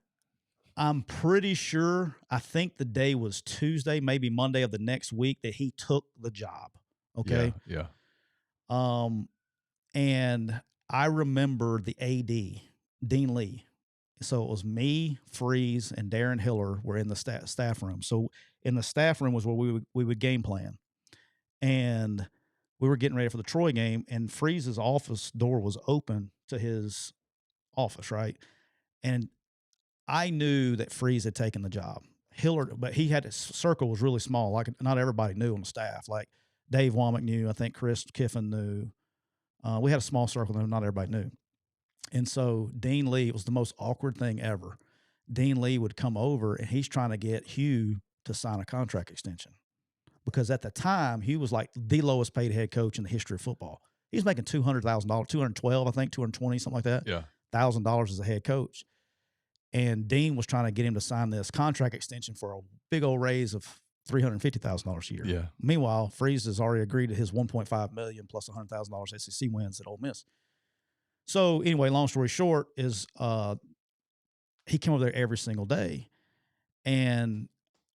I'm pretty sure, I think the day was Tuesday, maybe Monday of the next week that he took the job, okay? Yeah. And I remember the AD, Dean Lee. So it was me, Freeze, and Darren Hiller were in the staff room. So in the staff room was where we would game plan, and we were getting ready for the Troy game, and Freeze's office door was open to his office, right? And I knew that Freeze had taken the job. Hiller, but he had his circle was really small. Like not everybody knew on the staff. Like Dave Womack knew. I think Chris Kiffin knew. We had a small circle, and not everybody knew. And so Dean Lee, it was the most awkward thing ever. Dean Lee would come over, and he's trying to get Hugh to sign a contract extension because at the time he was like the lowest paid head coach in the history of football. He was making $200,000, 212, I think, 220, something like that. Yeah. $1,000 as a head coach. And Dean was trying to get him to sign this contract extension for a big old raise of $350,000 a year. Yeah. Meanwhile, Freeze has already agreed to his $1.5 million plus $100,000 SEC wins at Ole Miss. So anyway, long story short is he came over there every single day, and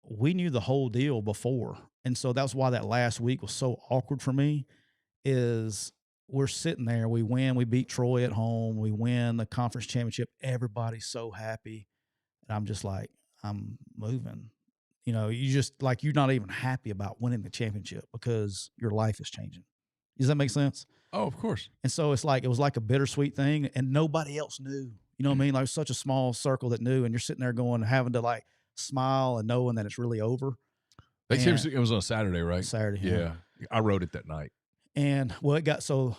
we knew the whole deal before. And so that's why that last week was so awkward for me is we're sitting there, we win, we beat Troy at home, we win the conference championship. Everybody's so happy. And I'm just like, I'm moving. You know, you just like, you're not even happy about winning the championship because your life is changing. Does that make sense? Oh, of course. And so it's like, it was like a bittersweet thing and nobody else knew, you know what I mean? Like such a small circle that knew, and you're sitting there going, having to like smile and knowing that it's really over. It was on a Saturday, right? Saturday. Yeah. I wrote it that night. And well, so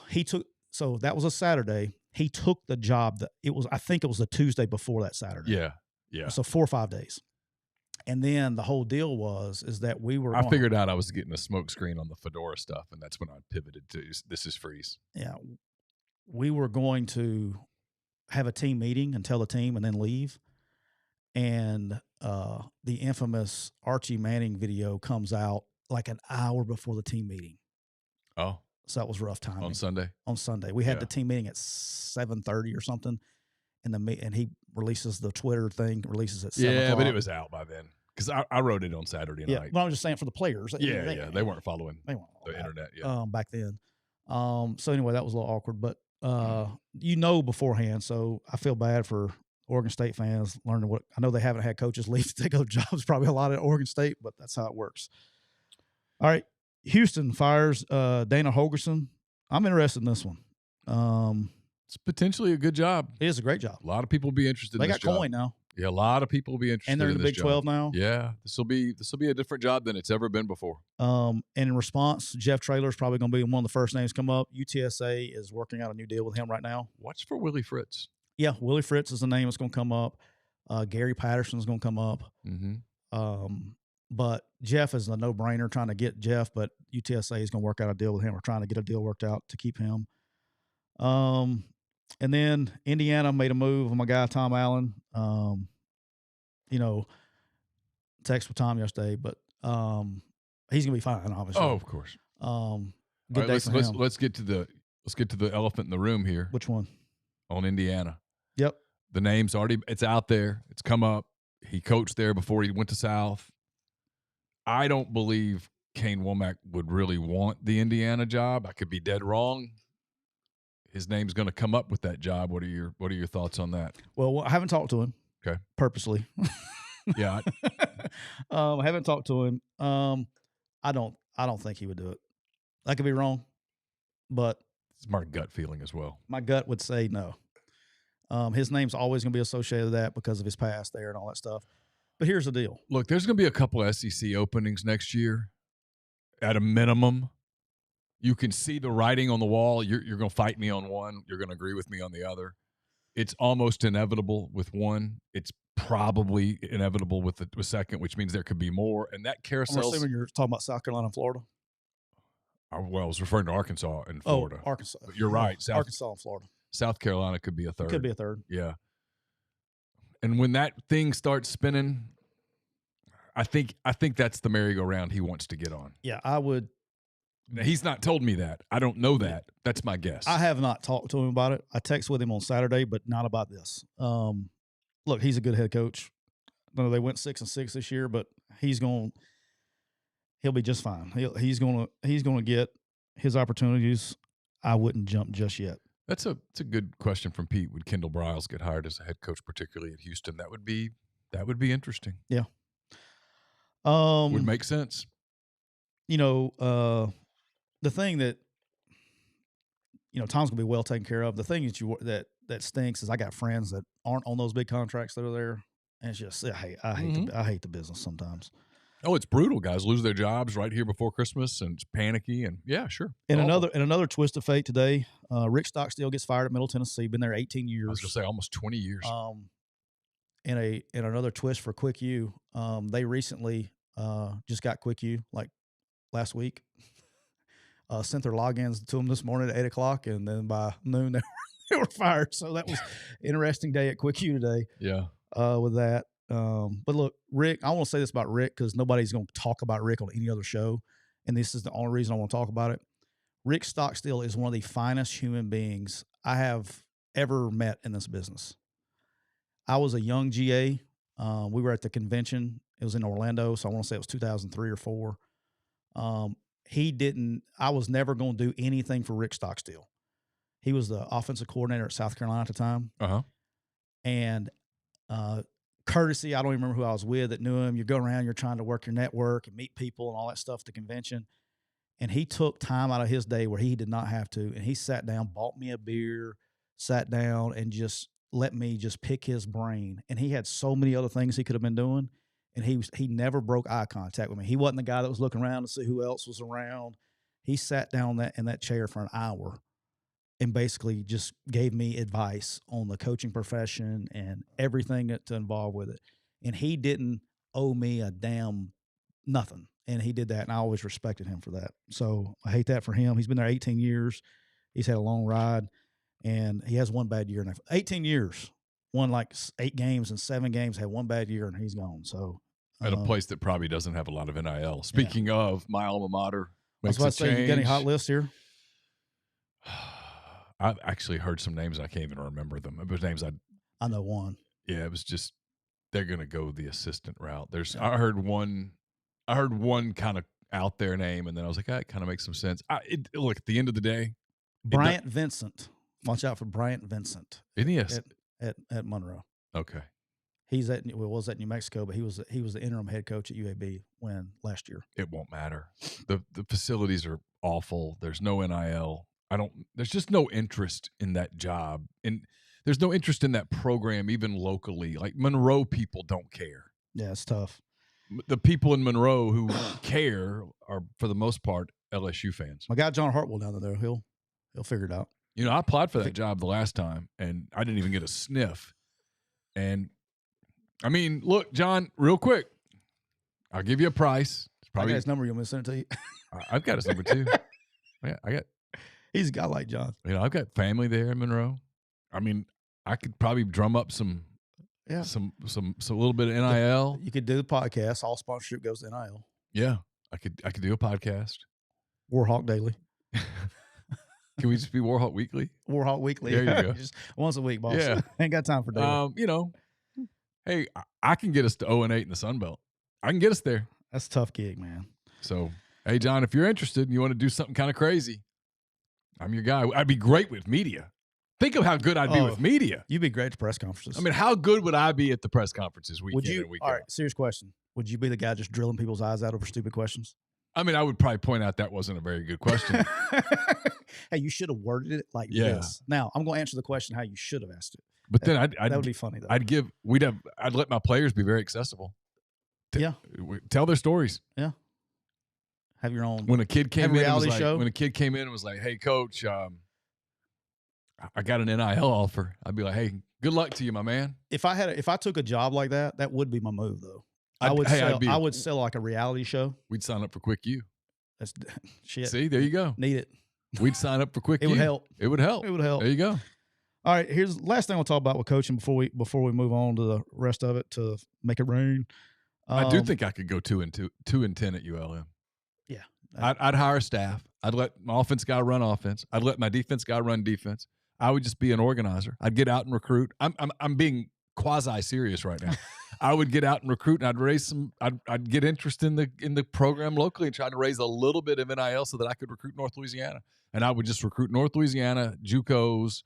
that was a Saturday. He took the job I think it was the Tuesday before that Saturday. Yeah. Yeah. So 4 or 5 days. And then the whole deal is that I figured out I was getting a smoke screen on the Fedora stuff, and that's when I pivoted to this is Freeze. Yeah. We were going to have a team meeting and tell the team and then leave. And the infamous Archie Manning video comes out like an hour before the team meeting. Oh. So that was rough timing. On Sunday? On Sunday. We had the team meeting at 7:30 or something. And he releases the Twitter thing, releases at 7 o'clock. Yeah, but it was out by then. Because I wrote it on Saturday night. Well, I'm just saying for the players. They weren't following the internet yet. Back then. So anyway, that was a little awkward. But beforehand, so I feel bad for Oregon State fans learning what – I know they haven't had coaches leave to take other jobs, probably a lot at Oregon State, but that's how it works. All right. Houston fires Dana Holgorsen. I'm interested in this one. It's potentially a good job. It is a great job. A lot of people will be interested in this job. They got Coin now. Yeah, a lot of people will be interested in this job. And they're in the Big 12 now. Yeah, this will be a different job than it's ever been before. And in response, Jeff Traylor is probably going to be one of the first names come up. UTSA is working out a new deal with him right now. Watch for Willie Fritz. Yeah, Willie Fritz is the name that's going to come up. Gary Patterson is going to come up. Mm-hmm. But Jeff is a no-brainer trying to get Jeff, but UTSA is going to work out a deal with him or trying to get a deal worked out to keep him. And then Indiana made a move on my guy, Tom Allen. Text with Tom yesterday, but he's going to be fine, obviously. Oh, of course. Good day for him. Let's get to the elephant in the room here. Which one? On Indiana. Yep. The name's it's out there. It's come up. He coached there before he went to South. I don't believe Kane Womack would really want the Indiana job. I could be dead wrong. His name's going to come up with that job. What are your thoughts on that? Well, I haven't talked to him. Okay. Purposely. Yeah. I haven't talked to him. I don't think he would do it. I could be wrong, but it's my gut feeling as well. My gut would say no. His name's always going to be associated with that because of his past there and all that stuff. But here's the deal. Look, there's going to be a couple of SEC openings next year at a minimum. You can see the writing on the wall. You're going to fight me on one. You're going to agree with me on the other. It's almost inevitable with one. It's probably inevitable with the second, which means there could be more. And that carousel. I'm assuming you're talking about South Carolina and Florida. Well, I was referring to Arkansas and Florida. Oh, Arkansas. But you're right. Arkansas and Florida. South Carolina could be a third. Could be a third. Yeah. And when that thing starts spinning, I think that's the merry-go-round he wants to get on. Yeah, I would. Now, he's not told me that. I don't know that. That's my guess. I have not talked to him about it. I texted with him on Saturday, but not about this. Look, he's a good head coach. I know they went 6-6 this year, but he'll be just fine. He's going to get his opportunities. I wouldn't jump just yet. It's a good question from Pete. Would Kendall Briles get hired as a head coach, particularly at Houston? That would be interesting. Yeah. Would make sense. The thing that Tom's gonna be well taken care of. The thing that stinks is I got friends that aren't on those big contracts that are there, and it's just I hate the business sometimes. Oh, it's brutal. Guys lose their jobs right here before Christmas, and it's panicky. And yeah, sure. And another twist of fate today, Rick Stockstill gets fired at Middle Tennessee. Been there 18 years. I was gonna say almost 20 years. In another twist for Quick U, they recently just got Quick U like last week. Sent their logins to them this morning at 8:00, and then by noon they were fired. So that was an interesting day at Quick U today. Yeah. With that. But look, Rick, I want to say this about Rick because nobody's going to talk about Rick on any other show, and this is the only reason I want to talk about it. Rick Stockstill is one of the finest human beings I have ever met in this business. I was a young GA. We were at the convention. It was in Orlando, so I want to say it was 2003 or 4. I was never going to do anything for Rick Stockstill. He was the offensive coordinator at South Carolina at the time. Uh-huh. And courtesy, I don't even remember who I was with that knew him. You go around, you're trying to work your network and meet people and all that stuff at the convention. And he took time out of his day where he did not have to. And he sat down, bought me a beer, sat down, and just let me just pick his brain. And he had so many other things he could have been doing. And he never broke eye contact with me. He wasn't the guy that was looking around to see who else was around. He sat down in that chair for an hour and basically just gave me advice on the coaching profession and everything that's involved with it. And he didn't owe me a damn nothing. And he did that, and I always respected him for that. So I hate that for him. He's been there 18 years. He's had a long ride, and he has one bad year. 18 years, won like 8 games and 7 games, had one bad year, and he's gone. So at a place that probably doesn't have a lot of NIL. Speaking of, my alma mater makes I was about to say, you got any hot lists here? I've actually heard some names. I can't even remember them. It was names I know one. Yeah, it was just they're going to go the assistant route. I heard one kind of out there name, and then I was like, that kind of makes some sense. Look, at the end of the day, Bryant Vincent. Watch out for Bryant Vincent. Isn't he at Monroe? Okay. He's was at New Mexico, but he was the interim head coach at UAB last year. It won't matter. The facilities are awful. There's no NIL. There's just no interest in that job. And there's no interest in that program, even locally. Like Monroe people don't care. Yeah, it's tough. The people in Monroe who care are, for the most part, LSU fans. My guy John Hartwell down there, he'll figure it out. I applied for that job the last time, and I didn't even get a sniff. And I mean, look, John, real quick, I'll give you a price. I got his number. You want me to send it to you? I've got his number too. Yeah, He's a guy like John. I've got family there in Monroe. I mean, I could probably drum up some little bit of NIL. You could do the podcast. All sponsorship goes to NIL. Yeah, I could do a podcast. Warhawk Daily. Can we just be Warhawk Weekly? Warhawk Weekly. There you go. Just once a week, boss. Yeah. Ain't got time for daily. Hey, I can get us to 0-8 in the Sun Belt. I can get us there. That's a tough gig, man. So, hey, John, if you're interested and you want to do something kind of crazy, I'm your guy. I'd be great with media. Think of how good I'd be with media. You'd be great at press conferences. I mean, how good would I be at the press conferences weekend and weekend? All right, serious question. Would you be the guy just drilling people's eyes out over stupid questions? I mean, I would probably point out that wasn't a very good question. Hey, you should have worded it like this. Now, I'm going to answer the question how you should have asked it. But then that would be funny, though. I'd let my players be very accessible. Tell their stories. Yeah. Have your own. When a kid came in, show. When a kid came in and was like, "Hey, coach, I got an NIL offer," I'd be like, "Hey, good luck to you, my man." If I took a job like that, that would be my move, though. I would sell like a reality show. We'd sign up for Quick U. That's shit. See, there you go. Need it. We'd sign up for Quick U. It would help. It would help. It would help. There you go. All right, here's the last thing I'll talk about with coaching before we move on to the rest of it to make it rain. I do think I could go 2-10 at ULM. Yeah, I'd hire staff. I'd let my offense guy run offense. I'd let my defense guy run defense. I would just be an organizer. I'd get out and recruit. I'm being quasi serious right now. I would get out and recruit, and I'd raise some. I'd get interest in the program locally and try to raise a little bit of NIL so that I could recruit North Louisiana. And I would just recruit North Louisiana, JUCOs.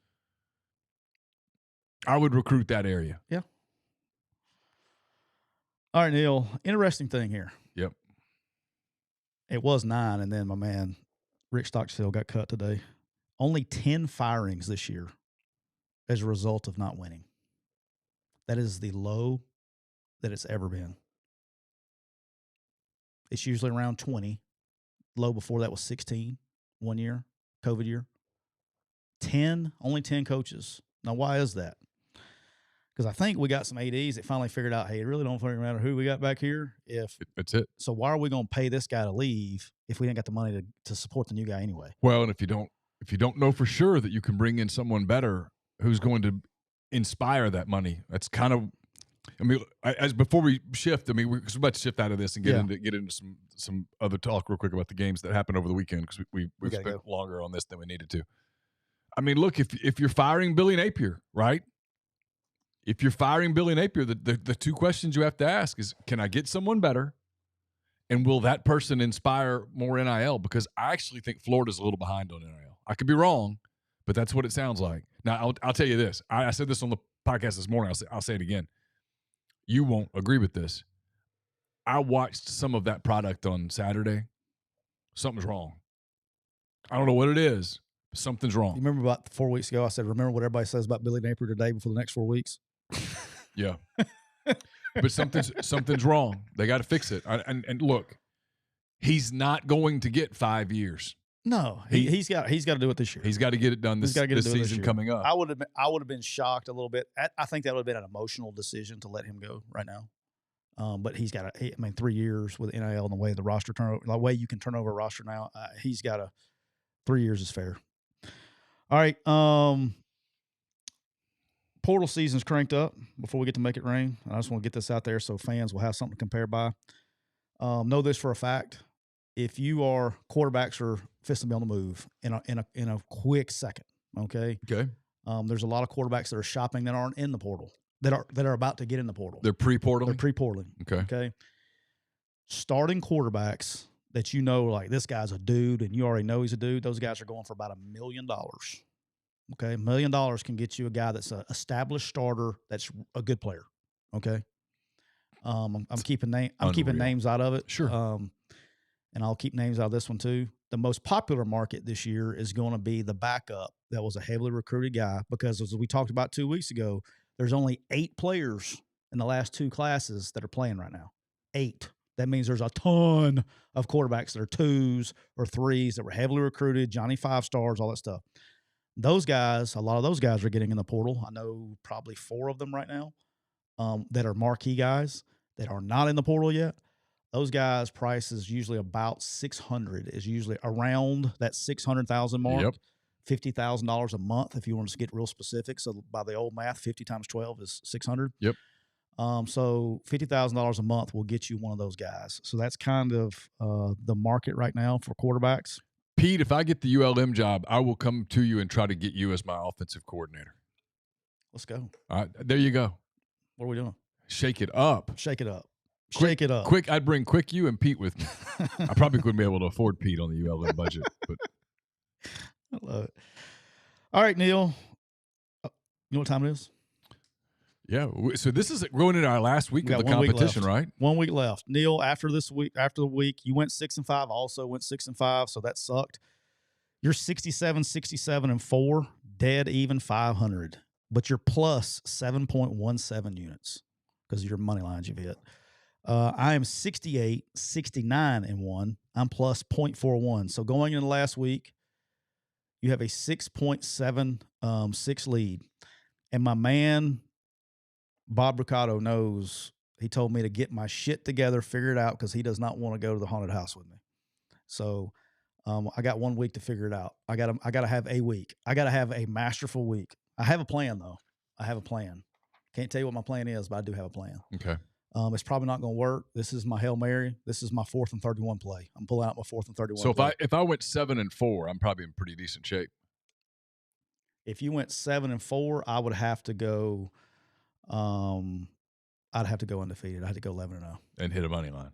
I would recruit that area. Yeah. All right, Neal. Interesting thing here. Yep. It was 9, and then my man Rick Stockstill got cut today. Only 10 firings this year as a result of not winning. That is the low that it's ever been. It's usually around 20. Low before that was 16 one year, COVID year. Only 10 coaches. Now, why is that? Because I think we got some ADs that finally figured out, hey, it really don't fucking matter who we got back here. That's it. So why are we going to pay this guy to leave if we ain't got the money to support the new guy anyway? Well, and if you don't know for sure that you can bring in someone better who's going to inspire that money, that's kind of. I mean, as before we shift, I mean, we're about to shift out of this and get into some other talk real quick about the games that happened over the weekend because we've spent longer on this than we needed to. I mean, look, if you're firing Billy Napier, right? If you're firing Billy Napier, the two questions you have to ask is, can I get someone better? And will that person inspire more NIL? Because I actually think Florida's a little behind on NIL. I could be wrong, but that's what it sounds like. Now, I'll tell you this. I said this on the podcast this morning. I'll say it again. You won't agree with this. I watched some of that product on Saturday. Something's wrong. I don't know what it is, but something's wrong. You remember about 4 weeks ago, I said, remember what everybody says about Billy Napier today before the next 4 weeks? Yeah. But something's wrong. They got to fix it. And look, he's not going to get 5 years. No, he's got to do it this year. He's got to get it done this season coming up. I would have been shocked a little bit. I think that would have been an emotional decision to let him go right now. But he's got 3 years with NIL and the way the roster turnover, the way you can turn over a roster now. He's got 3 years is fair. All right. Portal season's cranked up before we get to make it rain. I just want to get this out there so fans will have something to compare by. Know this for a fact. If you are quarterbacks are fist to be on the move in a quick second, okay? Okay. There's a lot of quarterbacks that are shopping that aren't in the portal, that are about to get in the portal. They're pre-portaling? They're pre-portaling. Okay. Starting quarterbacks that you know, like this guy's a dude and you already know he's a dude, those guys are going for about $1 million. Okay, $1 million can get you a guy that's an established starter that's a good player. Okay. I'm keeping names out of it. Sure. And I'll keep names out of this one too. The most popular market this year is going to be the backup that was a heavily recruited guy because, as we talked about 2 weeks ago, there's only 8 players in the last 2 classes that are playing right now. 8. That means there's a ton of quarterbacks that are 2s or 3s that were heavily recruited, Johnny 5-stars, all that stuff. Those guys, a lot of those guys are getting in the portal. I know probably 4 of them right now that are marquee guys that are not in the portal yet. Those guys' price is usually about 600. Is usually around that 600,000 mark. Yep. $50,000 a month if you want to get real specific. So by the old math, 50 times 12 is 600. Yep. So $50,000 a month will get you one of those guys. So that's kind of the market right now for quarterbacks. Pete, if I get the ULM job, I will come to you and try to get you as my offensive coordinator. Let's go. All right, there you go. What are we doing? Shake it up. Shake it up. Shake it up. Quick, I'd bring Quick you and Pete with me. I probably wouldn't be able to afford Pete on the ULM budget, but I love it. All right, Neal. You know what time it is? Yeah. So this is going into our last week of the competition, right? 1 week left. Neal, after the week, you went 6-5. Also went 6-5, so that sucked. You're 67-4, dead even 500, but you're plus 7.17 units because of your money lines you've hit. I am 68-69-1. I'm plus 0.41. So going into last week, you have a 6.76 lead. And my man, Bob Ricardo, knows. He told me to get my shit together, figure it out, because he does not want to go to the haunted house with me. So I got 1 week to figure it out. I got to have a week. I got to have a masterful week. I have a plan, though. I have a plan. Can't tell you what my plan is, but I do have a plan. Okay. It's probably not going to work. This is my Hail Mary. This is my 4th and 31 play. I'm pulling out my 4th and 31 So play. if I went 7-4, I'm probably in pretty decent shape. If you went 7-4, I would have to go I'd have to go undefeated. I'd have to go 11-0. And hit a money line.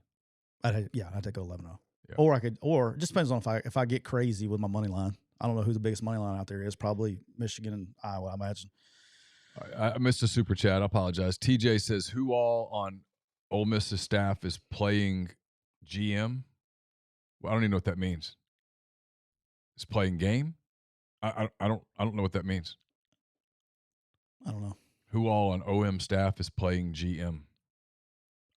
I'd have to go 11-0. Yeah. Or it just depends on if I get crazy with my money line. I don't know who the biggest money line out there is. Probably Michigan and Iowa, I imagine. I missed a super chat. I apologize. TJ says, who all on Ole Miss's staff is playing GM? Well, I don't even know what that means. Is playing game? I don't know what that means. I don't know. Who all on OM staff is playing GM?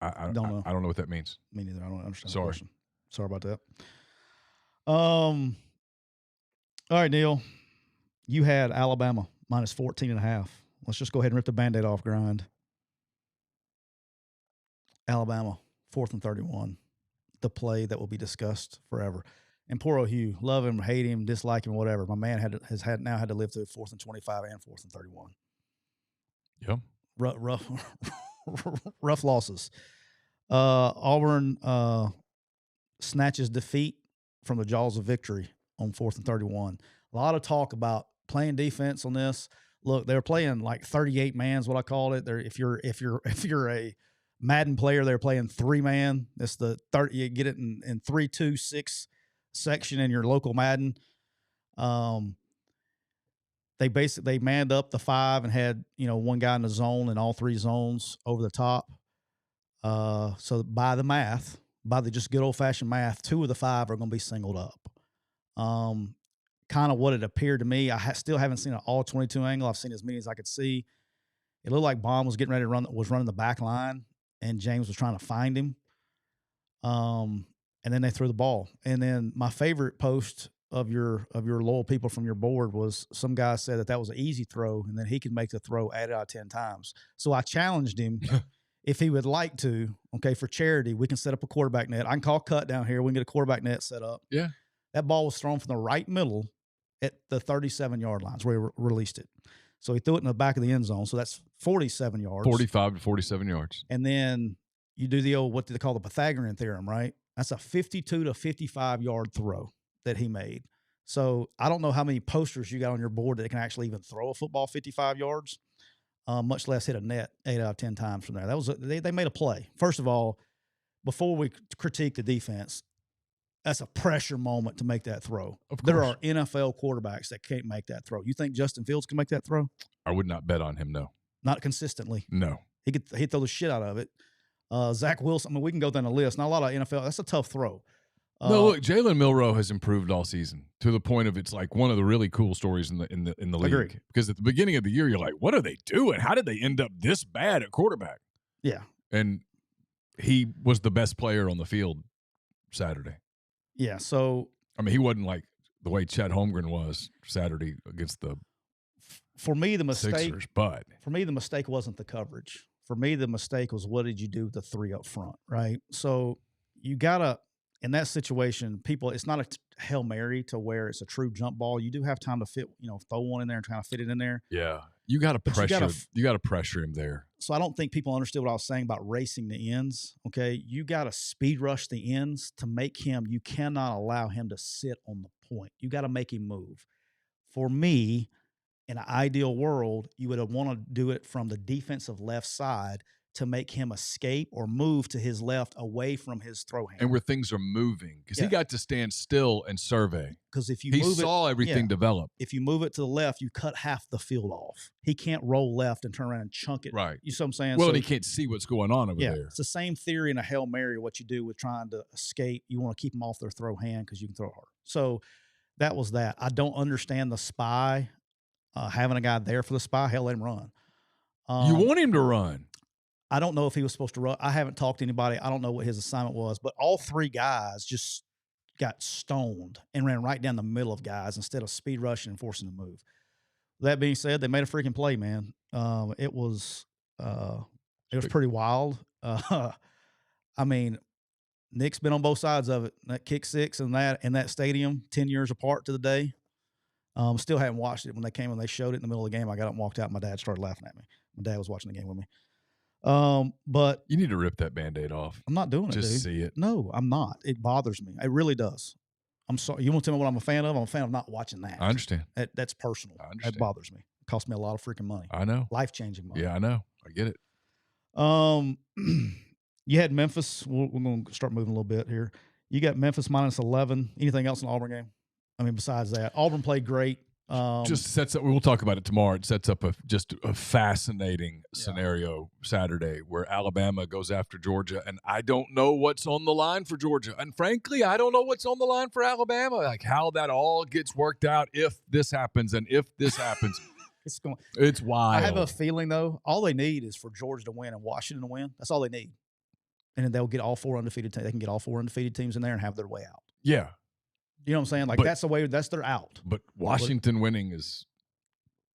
I don't know. I don't know what that means. Me neither. I don't understand. Sorry. The question. Sorry about that. All right, Neal. You had Alabama minus 14.5. Let's just go ahead and rip the Band-Aid off, grind. Alabama, 4th and 31. The play that will be discussed forever. And poor old Hugh, love him, hate him, dislike him, whatever. My man has now had to live through 4th and 25 and 4th and 31. Yep. Rough losses. Auburn snatches defeat from the jaws of victory on 4th and 31. A lot of talk about playing defense on this. Look, they're playing like 38 man is what I called it. If you're a Madden player, they're playing 3-man. That's the 30. You get it in 3-2-6 section in your local Madden. They manned up the 5 and had one guy in the zone in all 3 zones over the top. So by the just good old fashioned math, 2 of the 5 are going to be singled up. Kind of what it appeared to me. I still haven't seen an all 22 angle. I've seen as many as I could see. It looked like Baum was getting ready to running the back line, and James was trying to find him. And then they threw the ball. And then my favorite post of your loyal people from your board was some guy said that was an easy throw, and then he could make the throw 8 out of 10 times. So I challenged him. If he would like to, for charity, we can set up a quarterback net. I can call cut down here. We can get a quarterback net set up. Yeah. That ball was thrown from the right middle at the 37-yard lines where he released it. So he threw it in the back of the end zone. So that's 47 yards. 45 to 47 yards. And then you do the old, what do they call the Pythagorean theorem, right? That's a 52 to 55-yard throw that he made. So I don't know how many posters you got on your board that can actually even throw a football 55 yards. Much less hit a net 8 out of 10 times from there. They made a play. First of all, before we critique the defense, that's a pressure moment to make that throw. There are NFL quarterbacks that can't make that throw. You think Justin Fields can make that throw? I would not bet on him, no. Not consistently. No. He'd throw the shit out of it. Zach Wilson, we can go down the list. Not a lot of NFL. That's a tough throw. No, look, Jalen Milroe has improved all season to the point of it's like one of the really cool stories in the league. Agreed. Because at the beginning of the year, you're like, what are they doing? How did they end up this bad at quarterback? Yeah. And he was the best player on the field Saturday. Yeah, so he wasn't like the way Chet Holmgren was Saturday against the for me the mistake Sixers, but for me the mistake wasn't the coverage. For me the mistake was what did you do with the 3 up front, right? So you gotta in that situation, it's not a Hail Mary to where it's a true jump ball. You do have time to fit, throw one in there and try to fit it in there. Yeah. You got to pressure. You got to pressure him there. So I don't think people understood what I was saying about racing the ends. Okay. You got to speed rush the ends to make him, you cannot allow him to sit on the point. You got to make him move. For me, in an ideal world, you would want to do it from the defensive left side to make him escape or move to his left away from his throw hand. And where things are moving. Because he got to stand still and survey. Because if you he saw everything develop. If you move it to the left, you cut half the field off. He can't roll left and turn around and chunk it. Right. You see what I'm saying? Well, and he can't see what's going on over there. It's the same theory in a Hail Mary, what you do with trying to escape. You want to keep them off their throw hand because you can throw hard. So that was that. I don't understand the spy, having a guy there for the spy. Hell, let him run. You want him to run. I don't know if he was supposed to run. I haven't talked to anybody. I don't know what his assignment was, but all 3 guys just got stoned and ran right down the middle of guys instead of speed rushing and forcing them to move. That being said, they made a freaking play, man. It was pretty wild. Nick's been on both sides of it. That kick 6 and that in that stadium, 10 years apart to the day. Still haven't watched it. When they showed it in the middle of the game, I got up and walked out. My dad started laughing at me. My dad was watching the game with me. But you need to rip that Band-Aid off. I'm not doing it, Just dude. see it. No, I'm not. It bothers me. It really does. I'm sorry. You want to tell me what I'm a fan of? I'm a fan of not watching that. I understand. That's personal. I understand. That bothers me. It cost me a lot of freaking money. I know. Life-changing money. Yeah, I know. I get it. You had Memphis. We're going to start moving a little bit here. You got Memphis minus 11. Anything else in the Auburn game? I mean, besides that, Auburn played great. Just sets up. We'll talk about it tomorrow. It sets up just a fascinating scenario Saturday where Alabama goes after Georgia, and I don't know what's on the line for Georgia, and frankly, I don't know what's on the line for Alabama. Like how that all gets worked out if this happens and if this happens. It's wild. I have a feeling though, all they need is for Georgia to win and Washington to win. That's all they need, and then they'll get all four undefeated. They can get all four undefeated teams in there and have their way out. Yeah. You know what I'm saying? Like that's the way. That's their out. But Washington winning is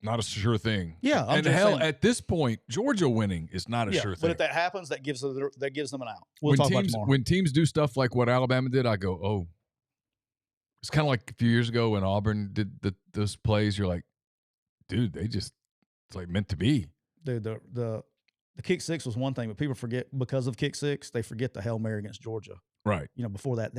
not a sure thing. Yeah, and hell, at this point, Georgia winning is not a sure thing. But if that happens, that gives them an out. We'll talk about tomorrow. When teams do stuff like what Alabama did, I go, oh. It's kind of like a few years ago when Auburn did those plays. You're like, dude, it's like meant to be. Dude, the kick six was one thing, but people forget because of kick six, they forget the Hail Mary against Georgia. Right. You know, before that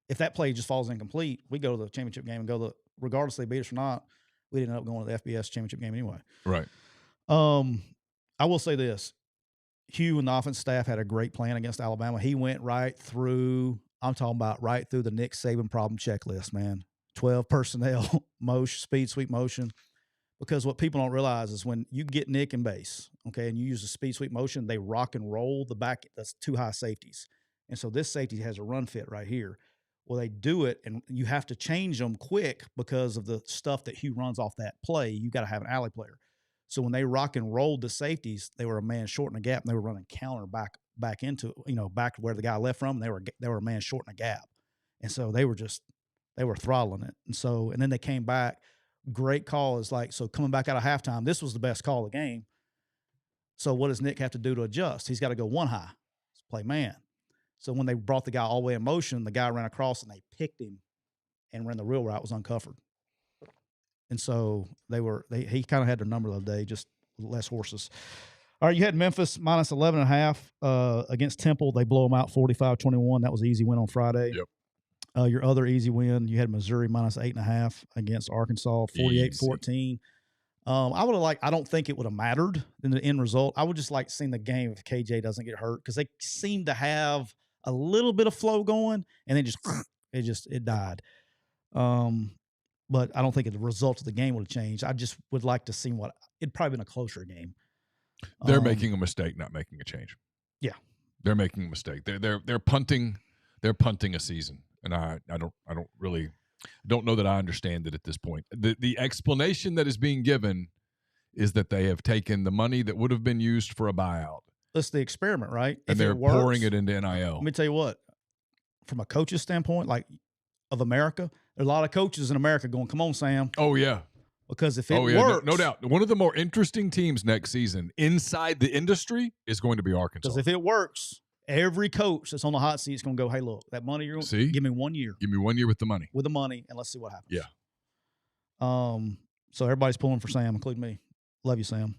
if that play just falls incomplete, we go to the championship game and regardless if they beat us or not, we ended up going to the FBS championship game anyway. Right. I will say this. Hugh and the offense staff had a great plan against Alabama. He went right through the Nick Saban problem checklist, man. 12 personnel, motion, speed, sweep, motion. Because what people don't realize is when you get Nick and base, okay, and you use the speed, sweep, motion, they rock and roll the back. That's two high safeties. And so this safety has a run fit right here. Well, they do it, and you have to change them quick because of the stuff that Hugh runs off that play. You got to have an alley player. So when they rock and rolled the safeties, they were a man short in a gap, and they were running counter back into back to where the guy left from. And they were a man short in a gap, and so they were throttling it. And then they came back. Great call is coming back out of halftime. This was the best call of the game. So what does Nick have to do to adjust? He's got to go one high, play man. So when they brought the guy all the way in motion, the guy ran across and they picked him and ran the real route, was uncovered. And so he kind of had their number the other day, just less horses. All right, you had Memphis minus 11.5 against Temple. They blow them out 45-21. That was an easy win on Friday. Yep. Your other easy win, you had Missouri minus 8.5 against Arkansas, 48-14. I don't think it would have mattered in the end result. I would just like seeing the game if KJ doesn't get hurt because they seem to have a little bit of flow going, and then it died. But I don't think the result of the game would have changed. I just would like to see it'd probably been a closer game. They're making a mistake, not making a change. Yeah, they're making a mistake. They're punting. They're punting a season, and I don't know that I understand it at this point. The explanation that is being given is that they have taken the money that would have been used for a buyout. That's the experiment, right? And they're pouring it into NIL. Let me tell you what, from a coach's standpoint, of America, there are a lot of coaches in America going, come on, Sam. Oh, yeah. Because if it works. No doubt. One of the more interesting teams next season inside the industry is going to be Arkansas. Because if it works, every coach that's on the hot seat is going to go, hey, look, that money you're going to give me 1 year. Give me 1 year with the money. With the money, and let's see what happens. Yeah. So everybody's pulling for Sam, including me. Love you, Sam.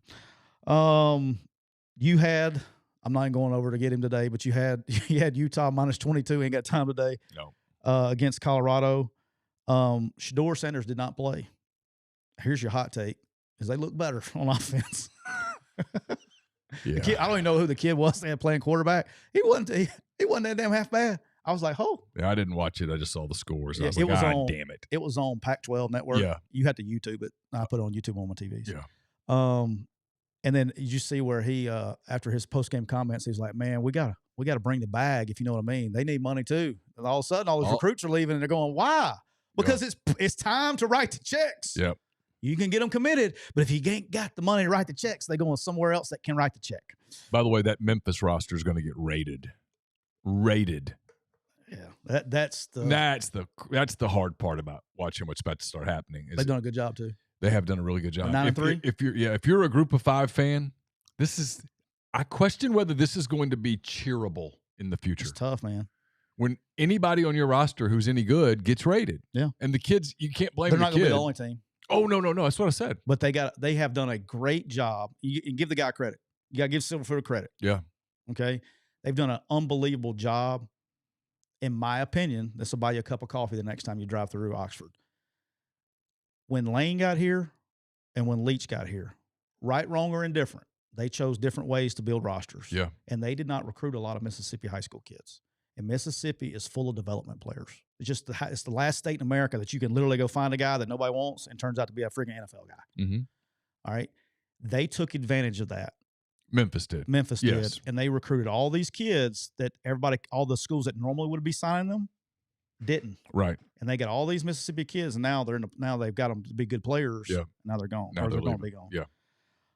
You had, I'm not going over to get him today, but you had Utah minus 22. Ain't got time today. No. Against Colorado. Shador Sanders did not play. Here's your hot take: is they look better on offense. Yeah. I don't even know who the kid was they had playing quarterback. He wasn't that damn half bad. I was like, oh. Yeah, I didn't watch it. I just saw the scores. Yeah, I was like, God damn it. It was on Pac-12 Network. Yeah. You had to YouTube it. I put it on YouTube on my TVs. Yeah. And then you see where he, after his post-game comments, he's like, man, we gotta bring the bag, if you know what I mean. They need money too. And all of a sudden, all those recruits are leaving, and they're going, why? Because it's time to write the checks. Yep. You can get them committed, but if you ain't got the money to write the checks, they're going somewhere else that can write the check. By the way, that Memphis roster is going to get rated. Yeah, that's the hard part about watching what's about to start happening. They've done a good job too. They have done a really good job. 9-3. If you're a Group of 5 fan, I question whether this is going to be cheerable in the future. It's tough, man. When anybody on your roster who's any good gets rated, yeah, and the kids, you can't blame. They're not going to be the only team. Oh no, that's what I said. But they have done a great job. You give the guy credit. You got to give Silverfoot credit. Yeah. Okay. They've done an unbelievable job. In my opinion, this will buy you a cup of coffee the next time you drive through Oxford. When Lane got here and when Leach got here, right, wrong, or indifferent, They chose different ways to build rosters. Yeah. And they did not recruit a lot of Mississippi high school kids. And Mississippi is full of development players. It's the last state in America that you can literally go find a guy that nobody wants and turns out to be a freaking NFL guy. Mm-hmm. All right. They took advantage of that. Memphis did. Did. And they recruited all these kids that all the schools that normally would be signing them didn't. Right. And they got all these Mississippi kids, and now they've got them to be good players. Yeah. Now they're gone. Now they're going to be gone. Yeah.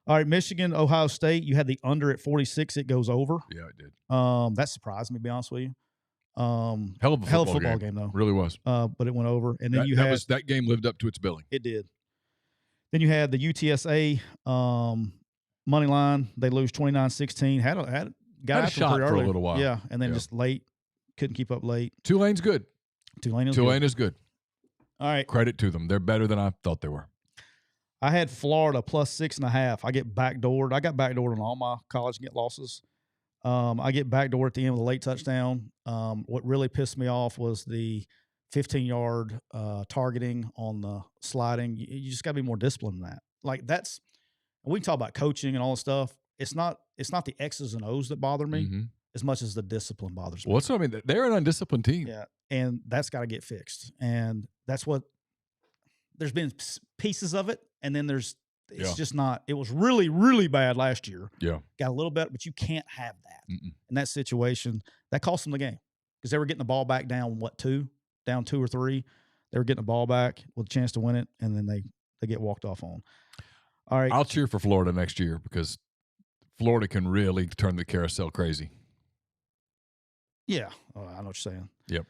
All right, Michigan, Ohio State. You had the under at 46. It goes over. Yeah, it did. That surprised me, to be honest with you. Hell of a football game though. Really was. But it went over. And then that game lived up to its billing. It did. Then you had the UTSA money line. They lose 29-16. Had a shot for a little while. Yeah, and then just late. Couldn't keep up late. Tulane's good. Tulane is good. All right. Credit to them. They're better than I thought they were. I had Florida plus 6.5. I get backdoored. I got backdoored on all my college get losses. I get backdoored at the end with a late touchdown. What really pissed me off was the 15-yard targeting on the sliding. You just got to be more disciplined than that. Like we can talk about coaching and all this stuff. It's not the X's and O's that bother me as much as the discipline bothers me. Well, that's what I mean. They're an undisciplined team. Yeah, and that's got to get fixed. And that's what there's been pieces of it, and then it's just not. It was really, really bad last year. Yeah, got a little bit, but you can't have that in that situation. That cost them the game because they were getting the ball back down 2 or 3. They were getting the ball back with a chance to win it, and then they get walked off on. All right, I'll cheer for Florida next year because Florida can really turn the carousel crazy. Yeah, I know what you're saying. Yep.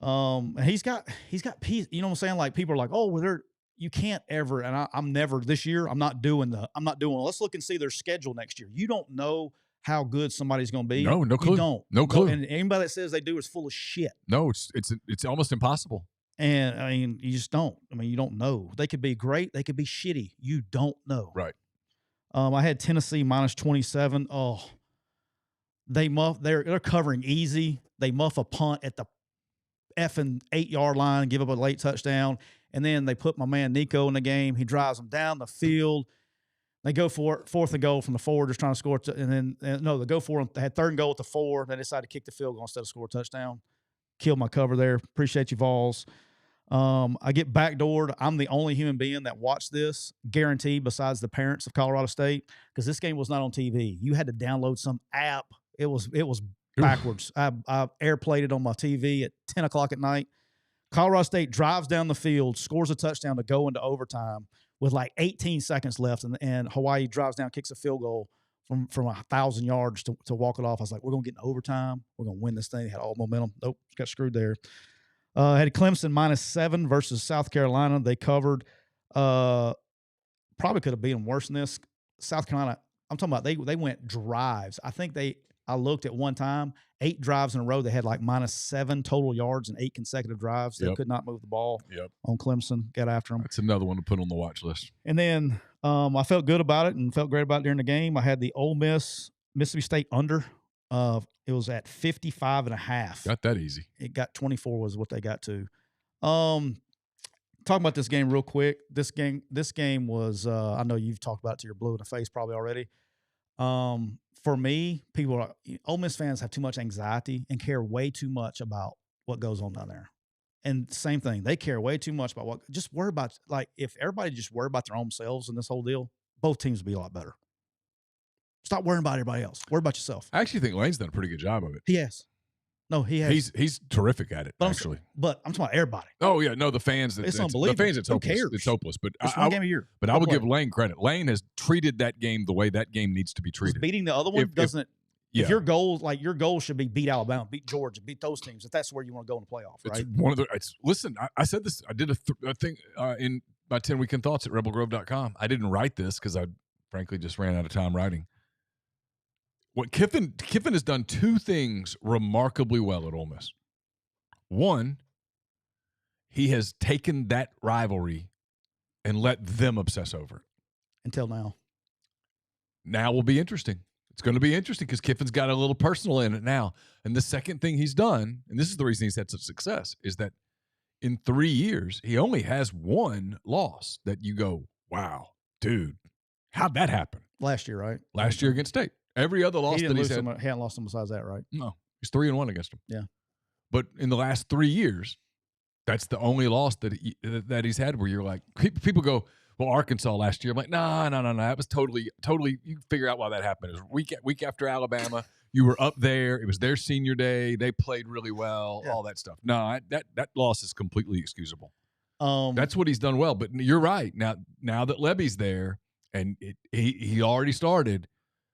And he's got peace. You know what I'm saying? Like people are like, oh, well, you can't ever. And I'm never this year. I'm not doing. Let's look and see their schedule next year. You don't know how good somebody's going to be. No clue. You don't. No clue. And anybody that says they do is full of shit. No, it's almost impossible. And I mean, you just don't. I mean, you don't know. They could be great. They could be shitty. You don't know. Right. I had Tennessee minus 27. Oh, they're covering easy. They muff a punt at the effing 8-yard line, give up a late touchdown, and then they put my man Nico in the game. He drives them down the field. They go for it, 4th and goal from the 4, just trying to score. They go for it. They had 3rd and goal at the 4. They decided to kick the field goal instead of score a touchdown. Killed my cover there. Appreciate you, Vols. I get backdoored. I'm the only human being that watched this, guaranteed, besides the parents of Colorado State, because this game was not on TV. You had to download some app. It was backwards. I airplayed it on my TV at 10 o'clock at night. Colorado State drives down the field, scores a touchdown to go into overtime with like 18 seconds left, and Hawaii drives down, kicks a field goal from 1,000 yards to walk it off. I was like, we're going to get in overtime. We're going to win this thing. Had all momentum. Nope, got screwed there. Had Clemson minus 7 versus South Carolina. They covered. Probably could have beat them worse than this. South Carolina, I'm talking about they went drives. I looked at one time, 8 drives in a row. They had like minus 7 total yards and 8 consecutive drives. They could not move the ball on Clemson. Got after them. That's another one to put on the watch list. And then I felt good about it and felt great about it during the game. I had the Ole Miss Mississippi State under. It was at 55.5. Got that easy. It got 24 was what they got to. Talking about this game real quick. This game was I know you've talked about it to your blue in the face probably already. For me, Ole Miss fans have too much anxiety and care way too much about what goes on down there. And same thing, they care way too much about just worry about, like, if everybody just worry about their own selves in this whole deal, both teams would be a lot better. Stop worrying about everybody else. Worry about yourself. I actually think Lane's done a pretty good job of it. He has. No, he has. He's terrific at it, but actually. I'm talking about everybody. Oh, yeah. No, the fans. It's unbelievable. The fans, it's hopeless. Who cares? It's hopeless. But it's one game a year. But I would give Lane credit. Lane has treated that game the way that game needs to be treated. Beating the other one doesn't. If your goal should be beat Alabama, beat Georgia, beat those teams, if that's where you want to go in the playoff, right? It's one of the. Listen, I said this. I did a thing in my 10 weekend thoughts at rebelgrove.com. I didn't write this because I frankly just ran out of time writing. What Kiffin has done 2 things remarkably well at Ole Miss. One, he has taken that rivalry and let them obsess over it. Until now. Now will be interesting. It's going to be interesting because Kiffin's got a little personal in it now. And the second thing he's done, and this is the reason he's had such success, is that in 3 years, he only has 1 loss that you go, wow, dude, How'd that happen? Last year, right? Last year against State. Every other loss He that didn't he's lose had. he hadn't lost them besides that, right? No, he's 3-1 against them. Yeah. But in the last 3 years, that's the only loss that he's had where you're like, people go, well, Arkansas last year. I'm like, no. That was totally. You figure out why that happened. It was week after Alabama. You were up there. It was their senior day. They played really well. Yeah. All that stuff. No, that loss is completely excusable. That's what he's done well. But you're right. Now that Levy's there and he already started.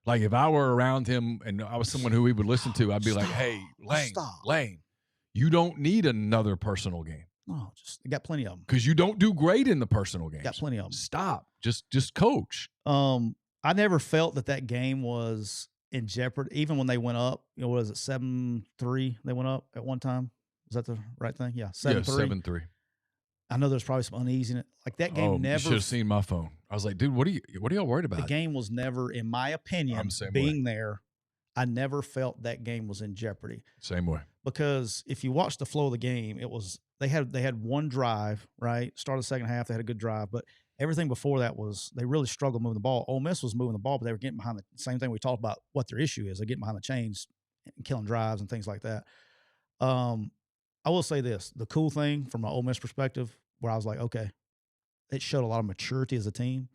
Like if I were around him and I was someone who he would listen to, I'd be like, hey, Lane, you don't need another personal game. No, you got plenty of them. Because you don't do great in the personal games. Got plenty of them. Stop. Just coach. I never felt that game was in jeopardy, even when they went up. You know, what is it, 7-3? They went up at one time. Is that the right thing? Yeah, 7-3. Yeah, 7-3. I know there's probably some uneasiness. Like that game never. You should have seen my phone. I was like, dude, what are y'all worried about? The game was never, in my opinion, being there. I never felt that game was in jeopardy. Same way. Because if you watch the flow of the game, it was they had one drive, right? Start of the second half, they had a good drive, but everything before that was they really struggled moving the ball. Ole Miss was moving the ball, but they were getting behind the same thing we talked about. What their issue is, they're getting behind the chains and killing drives and things like that. I will say this: the cool thing from an Ole Miss perspective, where I was like, okay, it showed a lot of maturity as a team,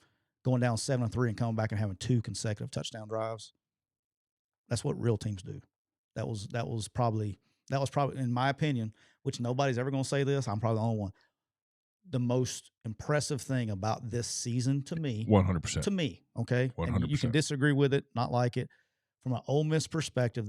going down 7-3 and coming back and having 2 consecutive touchdown drives. That's what real teams do. That was probably, in my opinion, which nobody's ever going to say this. I'm probably the only one. The most impressive thing about this season to me, 100%. To me, okay, 100%. And you can disagree with it, not like it. From an Ole Miss perspective,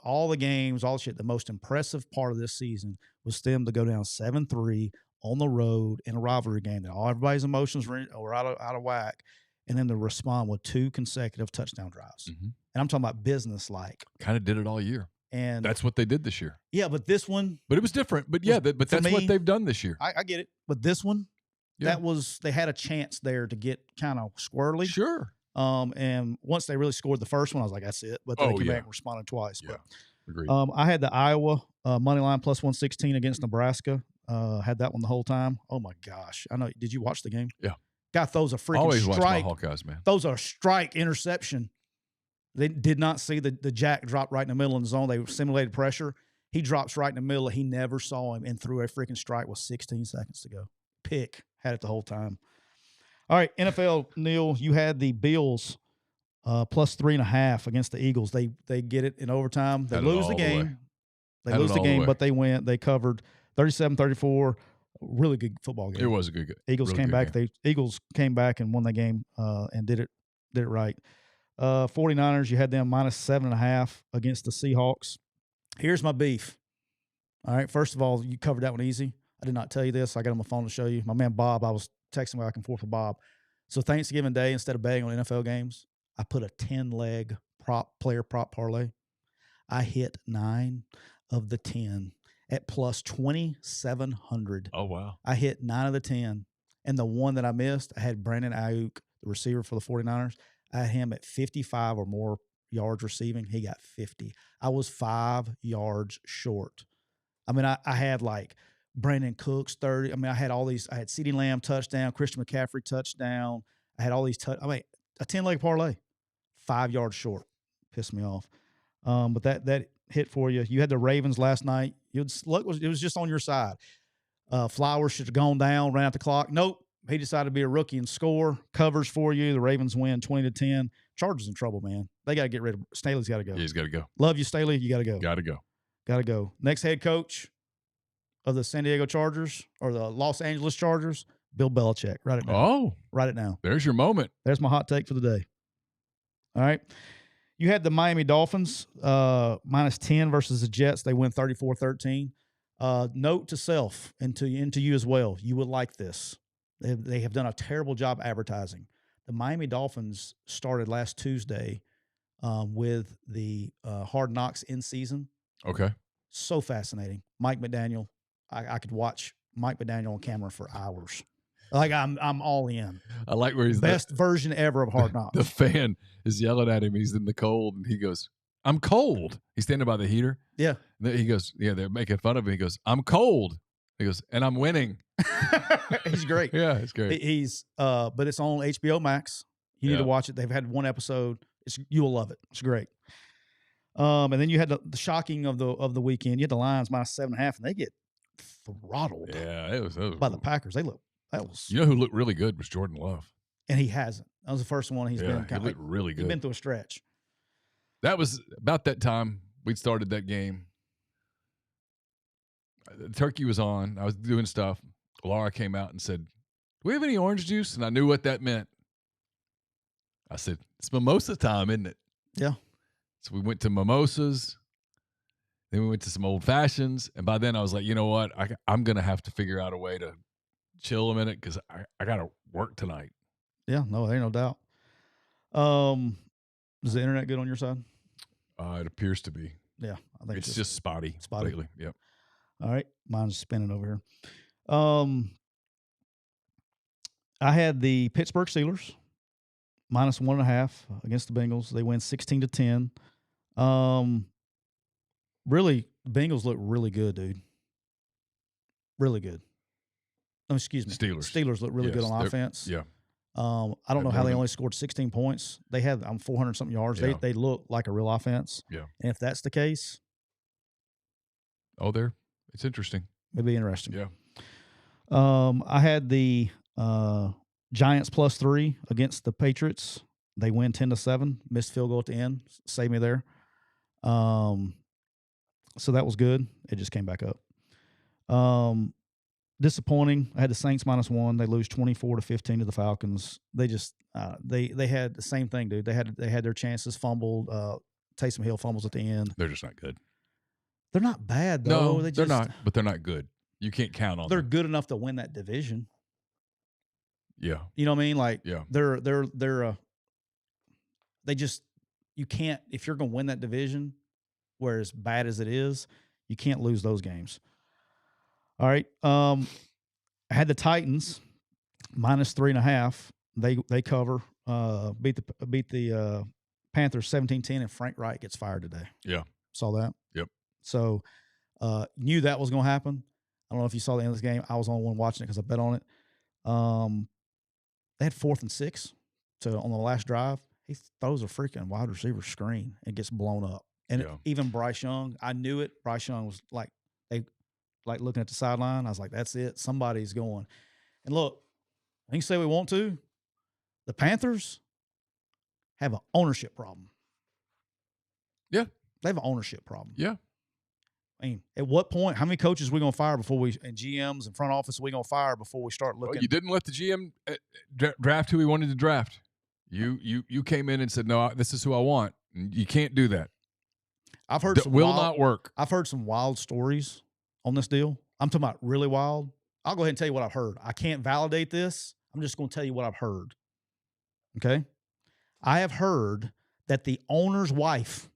all the games, all the shit, the most impressive part of this season was them to go down 7-3 on the road in a rivalry game that everybody's emotions were out of whack, and then to respond with 2 consecutive touchdown drives. Mm-hmm. And I'm talking about business-like. Kind of did it all year. And that's what they did this year. Yeah, but this one. But it was different. But yeah, but that's what they've done this year. I get it. But this one, they had a chance there to get kind of squirrely. Sure. And once they really scored the first one, I was like, that's it. But they came back and responded twice. Yeah. But, agreed. I had the Iowa money line plus 116 against Nebraska. Had that one the whole time. Oh my gosh. I know. Did you watch the game? Yeah. Guy throws a freaking always strike. Watch my Hawkeyes, man. Throws a strike interception. They did not see the jack drop right in the middle of the zone. They simulated pressure. He drops right in the middle. He never saw him and threw a freaking strike with 16 seconds to go. Pick. Had it the whole time. All right, NFL, Neal, you had the Bills plus 3.5 against the Eagles. They get it in overtime. They lose the game. They lose the game, but they win. They covered 37-34. Really good football game. It was a good game. Eagles really came back. Eagles came back and won the game and did it right. 49ers, you had them minus 7.5 against the Seahawks. Here's my beef. All right, first of all, you covered that one easy. I did not tell you this. I got on my phone to show you. My man Bob, I was texting back and forth with Bob. So Thanksgiving Day, instead of betting on NFL games, I put a 10-leg player prop parlay. I hit 9 of the 10 at plus 2,700. Oh, wow. I hit 9 of the 10. And the one that I missed, I had Brandon Ayuk, the receiver for the 49ers. I had him at 55 or more yards receiving. He got 50. I was 5 yards short. I mean, I had like Brandon Cooks 30. I mean, I had all these. I had CeeDee Lamb touchdown, Christian McCaffrey touchdown. I had all these. A 10-leg parlay, 5 yards short. Pissed me off. But that hit for you. You had the Ravens last night. It was just on your side. Flowers should have gone down, ran out the clock. Nope. He decided to be a rookie and score. Covers for you. The Ravens win 20-10. Chargers in trouble, man. They got to get rid of Staley's got to go. Yeah, he's got to go. Love you, Staley. You got to go. Got to go. Got to go. Next head coach of the San Diego Chargers or the Los Angeles Chargers, Bill Belichick. Write it down. Oh. Write it now. There's your moment. There's my hot take for the day. All right. You had the Miami Dolphins minus 10 versus the Jets. They win 34-13. Note to self and to you as well. You would like this. They have done a terrible job advertising. The Miami Dolphins started last Tuesday with the Hard Knocks in season. Okay. So fascinating. Mike McDaniel. I could watch Mike McDaniel on camera for hours. Like I'm all in. I like where he's best version ever of Hard Knocks. The fan is yelling at him. He's in the cold, and he goes, "I'm cold." He's standing by the heater. Yeah. He goes, "Yeah, they're making fun of him." He goes, "I'm cold." He goes, "And I'm winning." He's great. Yeah, it's great. He's but it's on HBO Max. You need to watch it. They've had one episode. You will love it. It's great. And then you had the shocking of the weekend. You had the Lions -7.5, and they get throttled. Yeah, it was by the Packers. That was. You know who looked really good was Jordan Love, and he hasn't. That was the first one he's been. He looked really good. He's been through a stretch. That was about that time we'd started that game. The turkey was on. I was doing stuff. Laura came out and said, "Do we have any orange juice?" And I knew what that meant. I said, "It's mimosa time, isn't it?" Yeah. So we went to mimosas. Then we went to some old fashions. And by then I was like, you know what? I'm going to have to figure out a way to chill a minute because I got to work tonight. Yeah, no, there ain't no doubt. Is the internet good on your side? It appears to be. Yeah. I think it's just spotty lately. Yep. All right. Mine's spinning over here. I had the Pittsburgh Steelers -1.5 against the Bengals. They win 16-10. Really, the Bengals look really good, dude. Really good. Oh, excuse me. Steelers look really good on offense. Yeah. I don't know how they only scored 16 points. They had 400-something yards. Yeah. They look like a real offense. Yeah. And if that's the case. It's interesting. It'd be interesting. Yeah. I had the Giants +3 against the Patriots. They win 10-7. Missed field goal at the end. Saved me there. So that was good. It just came back up. Disappointing. I had the Saints -1. They lose 24-15 to the Falcons. They just they had the same thing, dude. They had their chances, fumbled. Taysom Hill fumbles at the end. They're just not good. They're not bad though. No, they're not. But they're not good. You can't count on. They're good enough to win that division. Yeah. You know what I mean? Like yeah. They just you can't if you're going to win that division. Where as bad as it is, you can't lose those games. All right. I had the Titans -3.5. They cover. Beat the Panthers 17-10, and Frank Wright gets fired today. Yeah. Saw that? Yep. So knew that was going to happen. I don't know if you saw the end of this game. I was the only one watching it because I bet on it. They had 4th and 6 on the last drive. He throws a freaking wide receiver screen and gets blown up. And even Bryce Young, I knew it. Bryce Young was like looking at the sideline. I was like, that's it. Somebody's going. And look, I can say we want to. The Panthers have an ownership problem. Yeah. They have an ownership problem. Yeah. I mean, at what point, how many coaches are we going to fire and GMs and front office are we going to fire before we start looking? Well, you didn't let the GM draft who he wanted to draft. You came in and said, no, this is who I want. You can't do that. I've heard not work. I've heard some wild stories on this deal. I'm talking about really wild. I'll go ahead and tell you what I've heard. I can't validate this. I'm just going to tell you what I've heard. Okay? I have heard that the owner's wife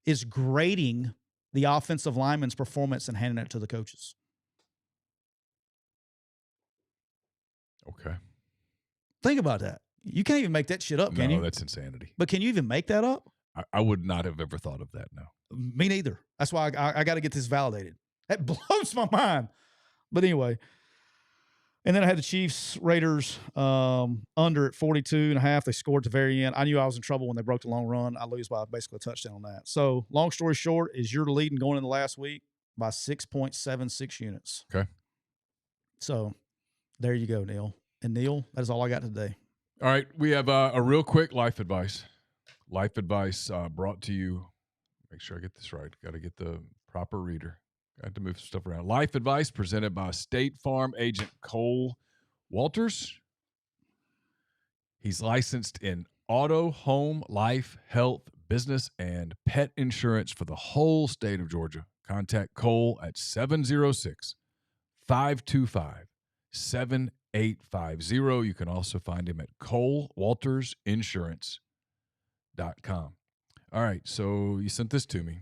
is grading the offensive lineman's performance and handing it to the coaches. Okay. Think about that. You can't even make that shit up, can you? No, that's insanity. But can you even make that up? I would not have ever thought of that, no. Me neither. That's why I got to get this validated. That blows my mind. But anyway. And then I had the Chiefs, Raiders under at 42.5. They scored at the very end. I knew I was in trouble when they broke the long run. I lose by basically a touchdown on that. So long story short is you're leading going into the last week by 6.76 units. Okay. So there you go, Neal. And Neal, that is all I got today. All right. We have a real quick life advice. Life advice brought to you. Make sure I get this right. Got to get the proper reader. Got to move some stuff around. Life advice presented by State Farm agent Cole Walters. He's licensed in auto, home, life, health, business, and pet insurance for the whole state of Georgia. Contact Cole at 706-525-7850. You can also find him at ColeWaltersInsurance.com. All right, so you sent this to me.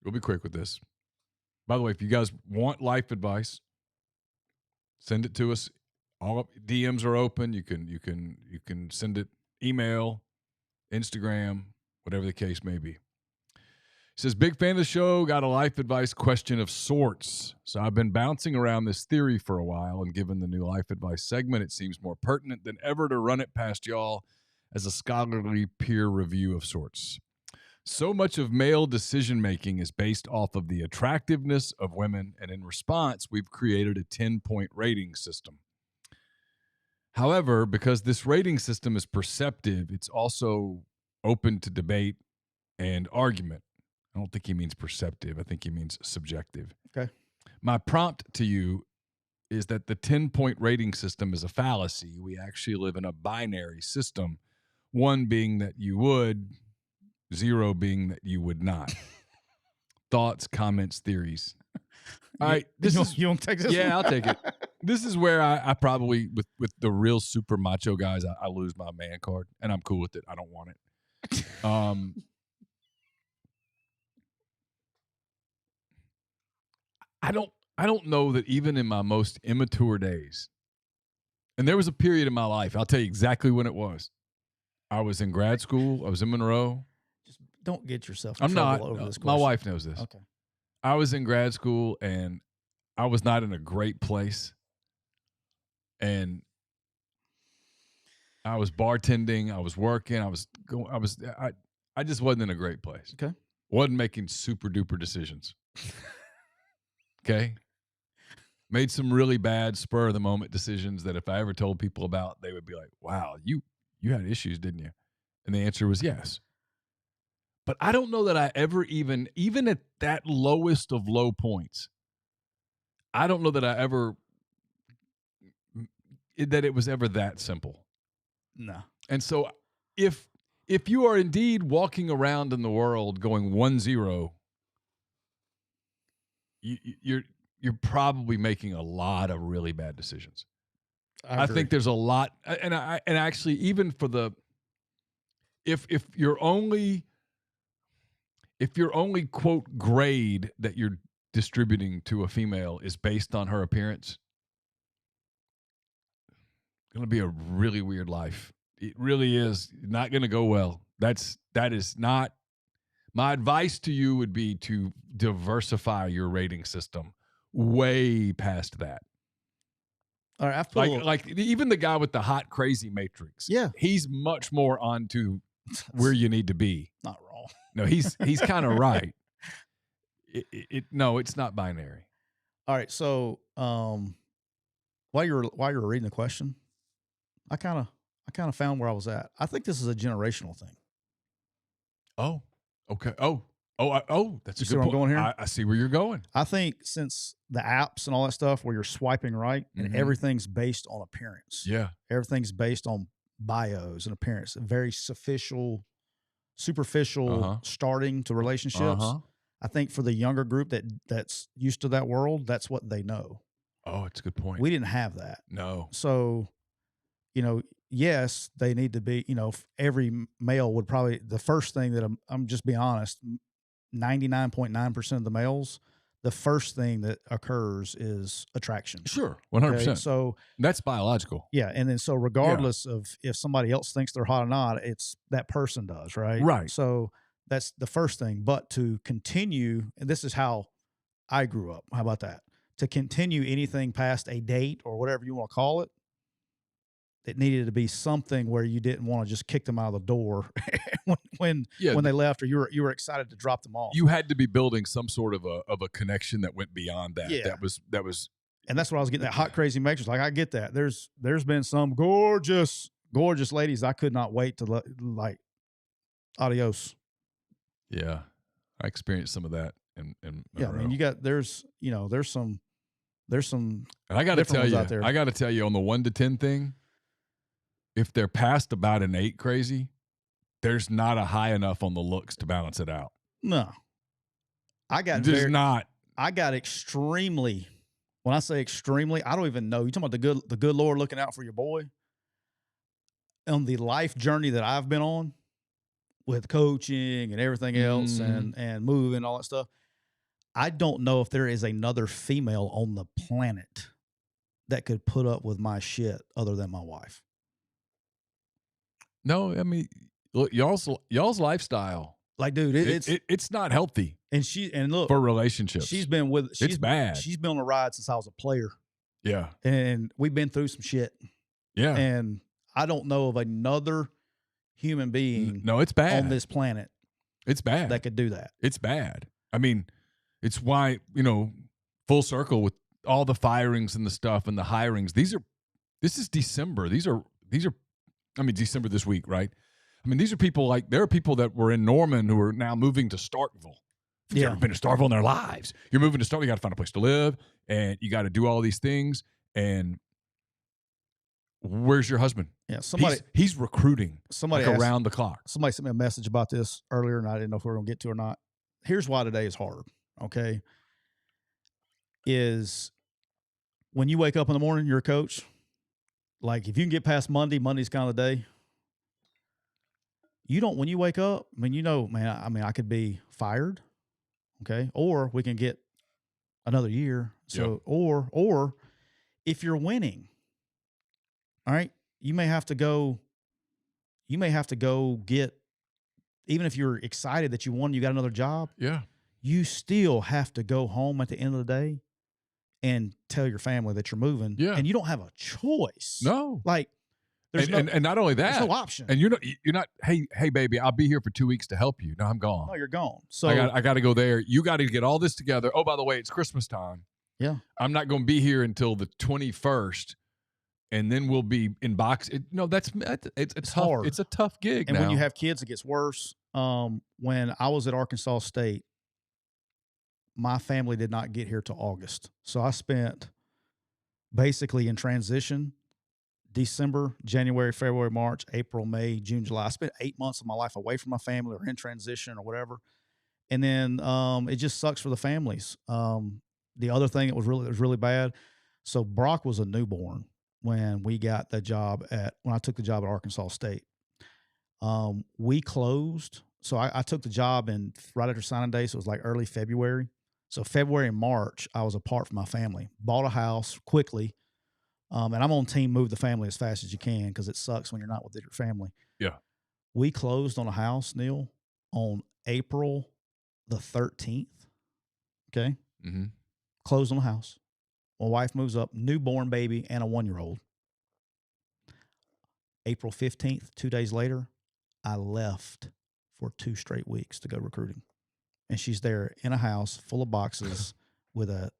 We'll be quick with this. By the way, if you guys want life advice, send it to us. All DMs are open. You can send it email, Instagram, whatever the case may be. Says, big fan of the show, got a life advice question of sorts. So I've been bouncing around this theory for a while, and given the new life advice segment, it seems more pertinent than ever to run it past y'all as a scholarly peer review of sorts. So much of male decision making is based off of the attractiveness of women, and in response, we've created a 10-point rating system. However, because this rating system is perceptive, it's also open to debate and argument. I don't think he means perceptive. I think he means subjective. Okay. My prompt to you is that the 10-point rating system is a fallacy. We actually live in a binary system, 1 being that you would, 0 being that you would not. Thoughts, comments, theories. All right. You want to take this? Yeah, I'll take it. This is where I probably, with the real super macho guys, I lose my man card, and I'm cool with it. I don't want it. I don't know that even in my most immature days, and there was a period in my life, I'll tell you exactly when it was. I was in grad school. I was in Monroe. Just don't get yourself in I'm trouble not. over this My question. wife knows this. Okay. I was in grad school, and I was not in a great place. And I was bartending. I was working. I just wasn't in a great place. Okay. Wasn't making super duper decisions. Okay. Made some really bad spur of the moment decisions that if I ever told people about, they would be like, wow, you had issues, didn't you? And the answer was yes. But I don't know that I ever even at that lowest of low points, I don't know that that it was ever that simple. No. And so if you are indeed walking around in the world going 1-0, you're probably making a lot of really bad decisions. I think there's a lot, and actually even for the if you're only quote grade that you're distributing to a female is based on her appearance, it's going to be a really weird life. It really is not going to go well. That is not. My advice to you would be to diversify your rating system way past that. All right, like even the guy with the hot crazy matrix. Yeah, he's much more onto where you need to be. Not wrong. No, he's kind of right. No, it's not binary. All right, so while you were reading the question, I kind of found where I was at. I think this is a generational thing. Oh, okay. That's a good where point. I'm going here? I see where you're going. I think since the apps and all that stuff where you're swiping right and everything's based on appearance. Yeah. Everything's based on bios and appearance. Very superficial starting to relationships. I think for the younger group that's used to that world, that's what they know. Oh, it's a good point. We didn't have that. No. So, yes, they need to be, every male would probably, the first thing that I'm just being honest, 99.9% of the males, the first thing that occurs is attraction. Sure. 100%. Okay? So that's biological. Yeah. And then, so regardless of if somebody else thinks they're hot or not, it's that person does. Right. Right. So that's the first thing, but to continue, and this is how I grew up. How about that? To continue anything past a date or whatever you want to call it, it needed to be something where you didn't want to just kick them out of the door when they left, or you were excited to drop them off. You had to be building some sort of a connection that went beyond that. Yeah. That was, and that's what I was getting, that hot crazy matrix. Like, I get that. There's been some gorgeous ladies I could not wait to like adios. Yeah, I experienced some of that in yeah. I mean, there's some. And I got to tell you, out there. I got to tell you on the 1 to 10 thing, if they're past about an 8 crazy, there's not a high enough on the looks to balance it out. No, I got extremely. When I say extremely, I don't even know. You talking about the good Lord looking out for your boy? On the life journey that I've been on with coaching and everything else and moving and all that stuff, I don't know if there is another female on the planet that could put up with my shit other than my wife. No, I mean, look, y'all's lifestyle. Like, dude, it's not healthy and look, for relationships. she's been bad. She's been on a ride since I was a player. Yeah. And we've been through some shit. Yeah. And I don't know of another human being no, it's bad on this planet. It's bad. That could do that. It's bad. I mean, it's why, full circle with all the firings and the stuff and the hirings. This is December. These are December this week, right? I mean, these are people there are people that were in Norman who are now moving to Starkville. You've never been to Starkville in their lives. You're moving to Starkville. You got to find a place to live, and you got to do all these things. And where's your husband? Yeah, he's recruiting around the clock. Somebody sent me a message about this earlier, and I didn't know if we were going to get to it or not. Here's why today is hard, okay? Is when you wake up in the morning, you're a coach. Like, if you can get past Monday's kind of the day. When you wake up, man, I could be fired, okay? Or we can get another year. So, or if you're winning, all right, you may have to go get, even if you're excited that you won, you got another job. Yeah. You still have to go home at the end of the day and tell your family that you're moving. Yeah. And you don't have a choice. No. Like, and not only that, there's no option. And you're not, hey, baby, I'll be here for 2 weeks to help you. No, I'm gone. No, you're gone. So I got to go there. You got to get all this together. Oh, by the way, it's Christmas time. Yeah. I'm not going to be here until the 21st. And then we'll be in box. It's tough. hard. It's a tough gig. And now. when you have kids, it gets worse. When I was at Arkansas State, my family did not get here till August. So I spent basically in transition December, January, February, March, April, May, June, July. I spent 8 months of my life away from my family or in transition or whatever. And then it just sucks for the families. The other thing that was really bad. So Brock was a newborn when we got the job when I took the job at Arkansas State. We closed. So I took the job right after signing day. So it was like early February. So February and March, I was apart from my family. Bought a house quickly. And I'm on team move the family as fast as you can because it sucks when you're not with your family. Yeah. We closed on a house, Neal, on April the 13th. Okay. Mm-hmm. Closed on a house. My wife moves up, newborn baby and a 1-year-old. April 15th, 2 days later, I left for 2 straight weeks to go recruiting. And she's there in a house full of boxes with a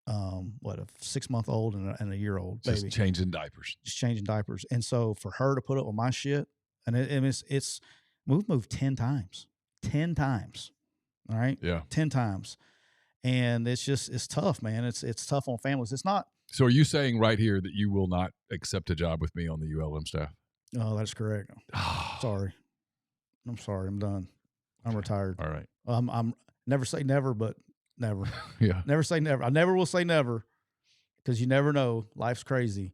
6-month-old and a year-old baby. Just changing diapers. And so for her to put up with my shit, and we've moved 10 times. 10 times. All right? Yeah. 10 times. And it's tough, man. It's tough on families. It's not. So are you saying right here that you will not accept a job with me on the ULM staff? Oh, that's correct. Sorry. I'm sorry. I'm done. I'm retired. All right. I'm never say never, but never. Yeah. Never say never. I never will say never because you never know. Life's crazy.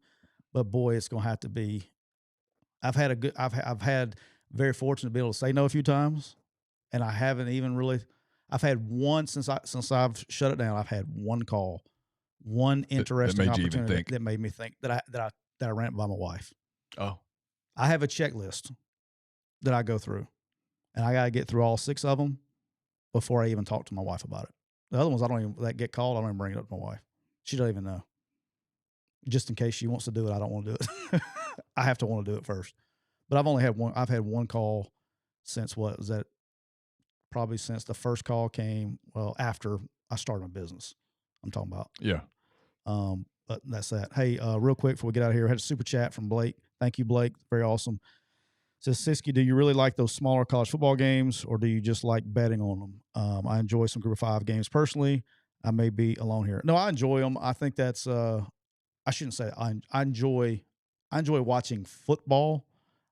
But boy, it's going to have to be. I've had very fortunate to be able to say no a few times, and I haven't even really. I've had one since I've shut it down. I've had one call, one interesting opportunity that made me think that I ran it by my wife. Oh, I have a checklist that I go through, and I got to get through all 6 of them before I even talk to my wife about it. The other ones that get called, I don't even bring it up to my wife. She doesn't even know. Just in case she wants to do it, I don't want to do it. I have to want to do it first. But I've had one call since probably since the first call came, after I started my business. I'm talking about. Yeah. But that's that. Hey, real quick before we get out of here, I had a super chat from Blake. Thank you, Blake. Very awesome. Says, Siskey, do you really like those smaller college football games or do you just like betting on them? I enjoy some Group of 5 games personally. I may be alone here. No, I enjoy them. I think that's I shouldn't say I enjoy watching football.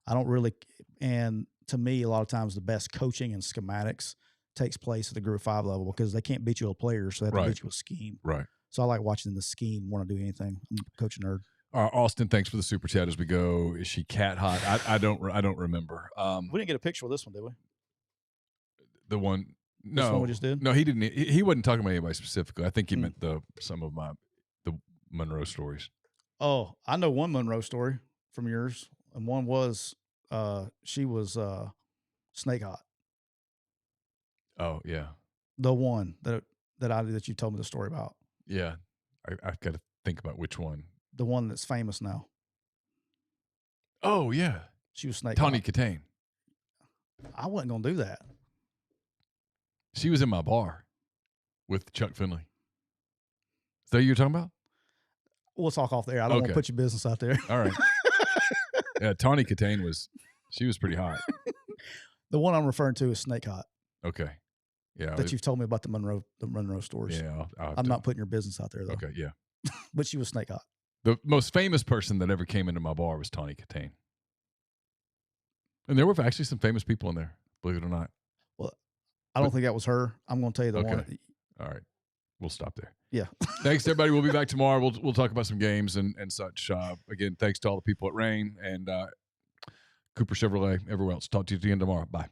I don't really, and to me, a lot of times the best coaching and schematics takes place at the Group of 5 level because they can't beat you with players, so they have to beat you with scheme. Right. So I like watching the scheme more than I do anything. I'm a coach nerd. Austin, thanks for the super chat as we go. Is she cat hot? I don't remember. We didn't get a picture of this one, did we? The one, no, this one we just did. No, he didn't. He wasn't talking about anybody specifically. I think he meant some of the Monroe stories. Oh, I know one Monroe story from yours, and one was she was snake hot. Oh, yeah. The one that you told me the story about. Yeah. I've got to think about which one. The one that's famous now. Oh, yeah. She was snake Tawny hot. Katane. I wasn't going to do that. She was in my bar with Chuck Finley. Is that what you're talking about? We'll talk off there. I don't want to put your business out there. All right. Yeah, Tawny Katane she was pretty hot. The one I'm referring to is snake hot. Okay. Yeah. That you've told me about the Monroe stores. Yeah. I'm not putting your business out there, though. Okay, yeah. But she was snake hot. The most famous person that ever came into my bar was Tawny Katane. And there were actually some famous people in there, believe it or not. Well, I don't think that was her. I'm going to tell you the one. All right. We'll stop there. Yeah. Thanks, everybody. We'll be back tomorrow. We'll talk about some games and such. Again, thanks to all the people at Rain and Cooper Chevrolet, everyone else. Talk to you again tomorrow. Bye.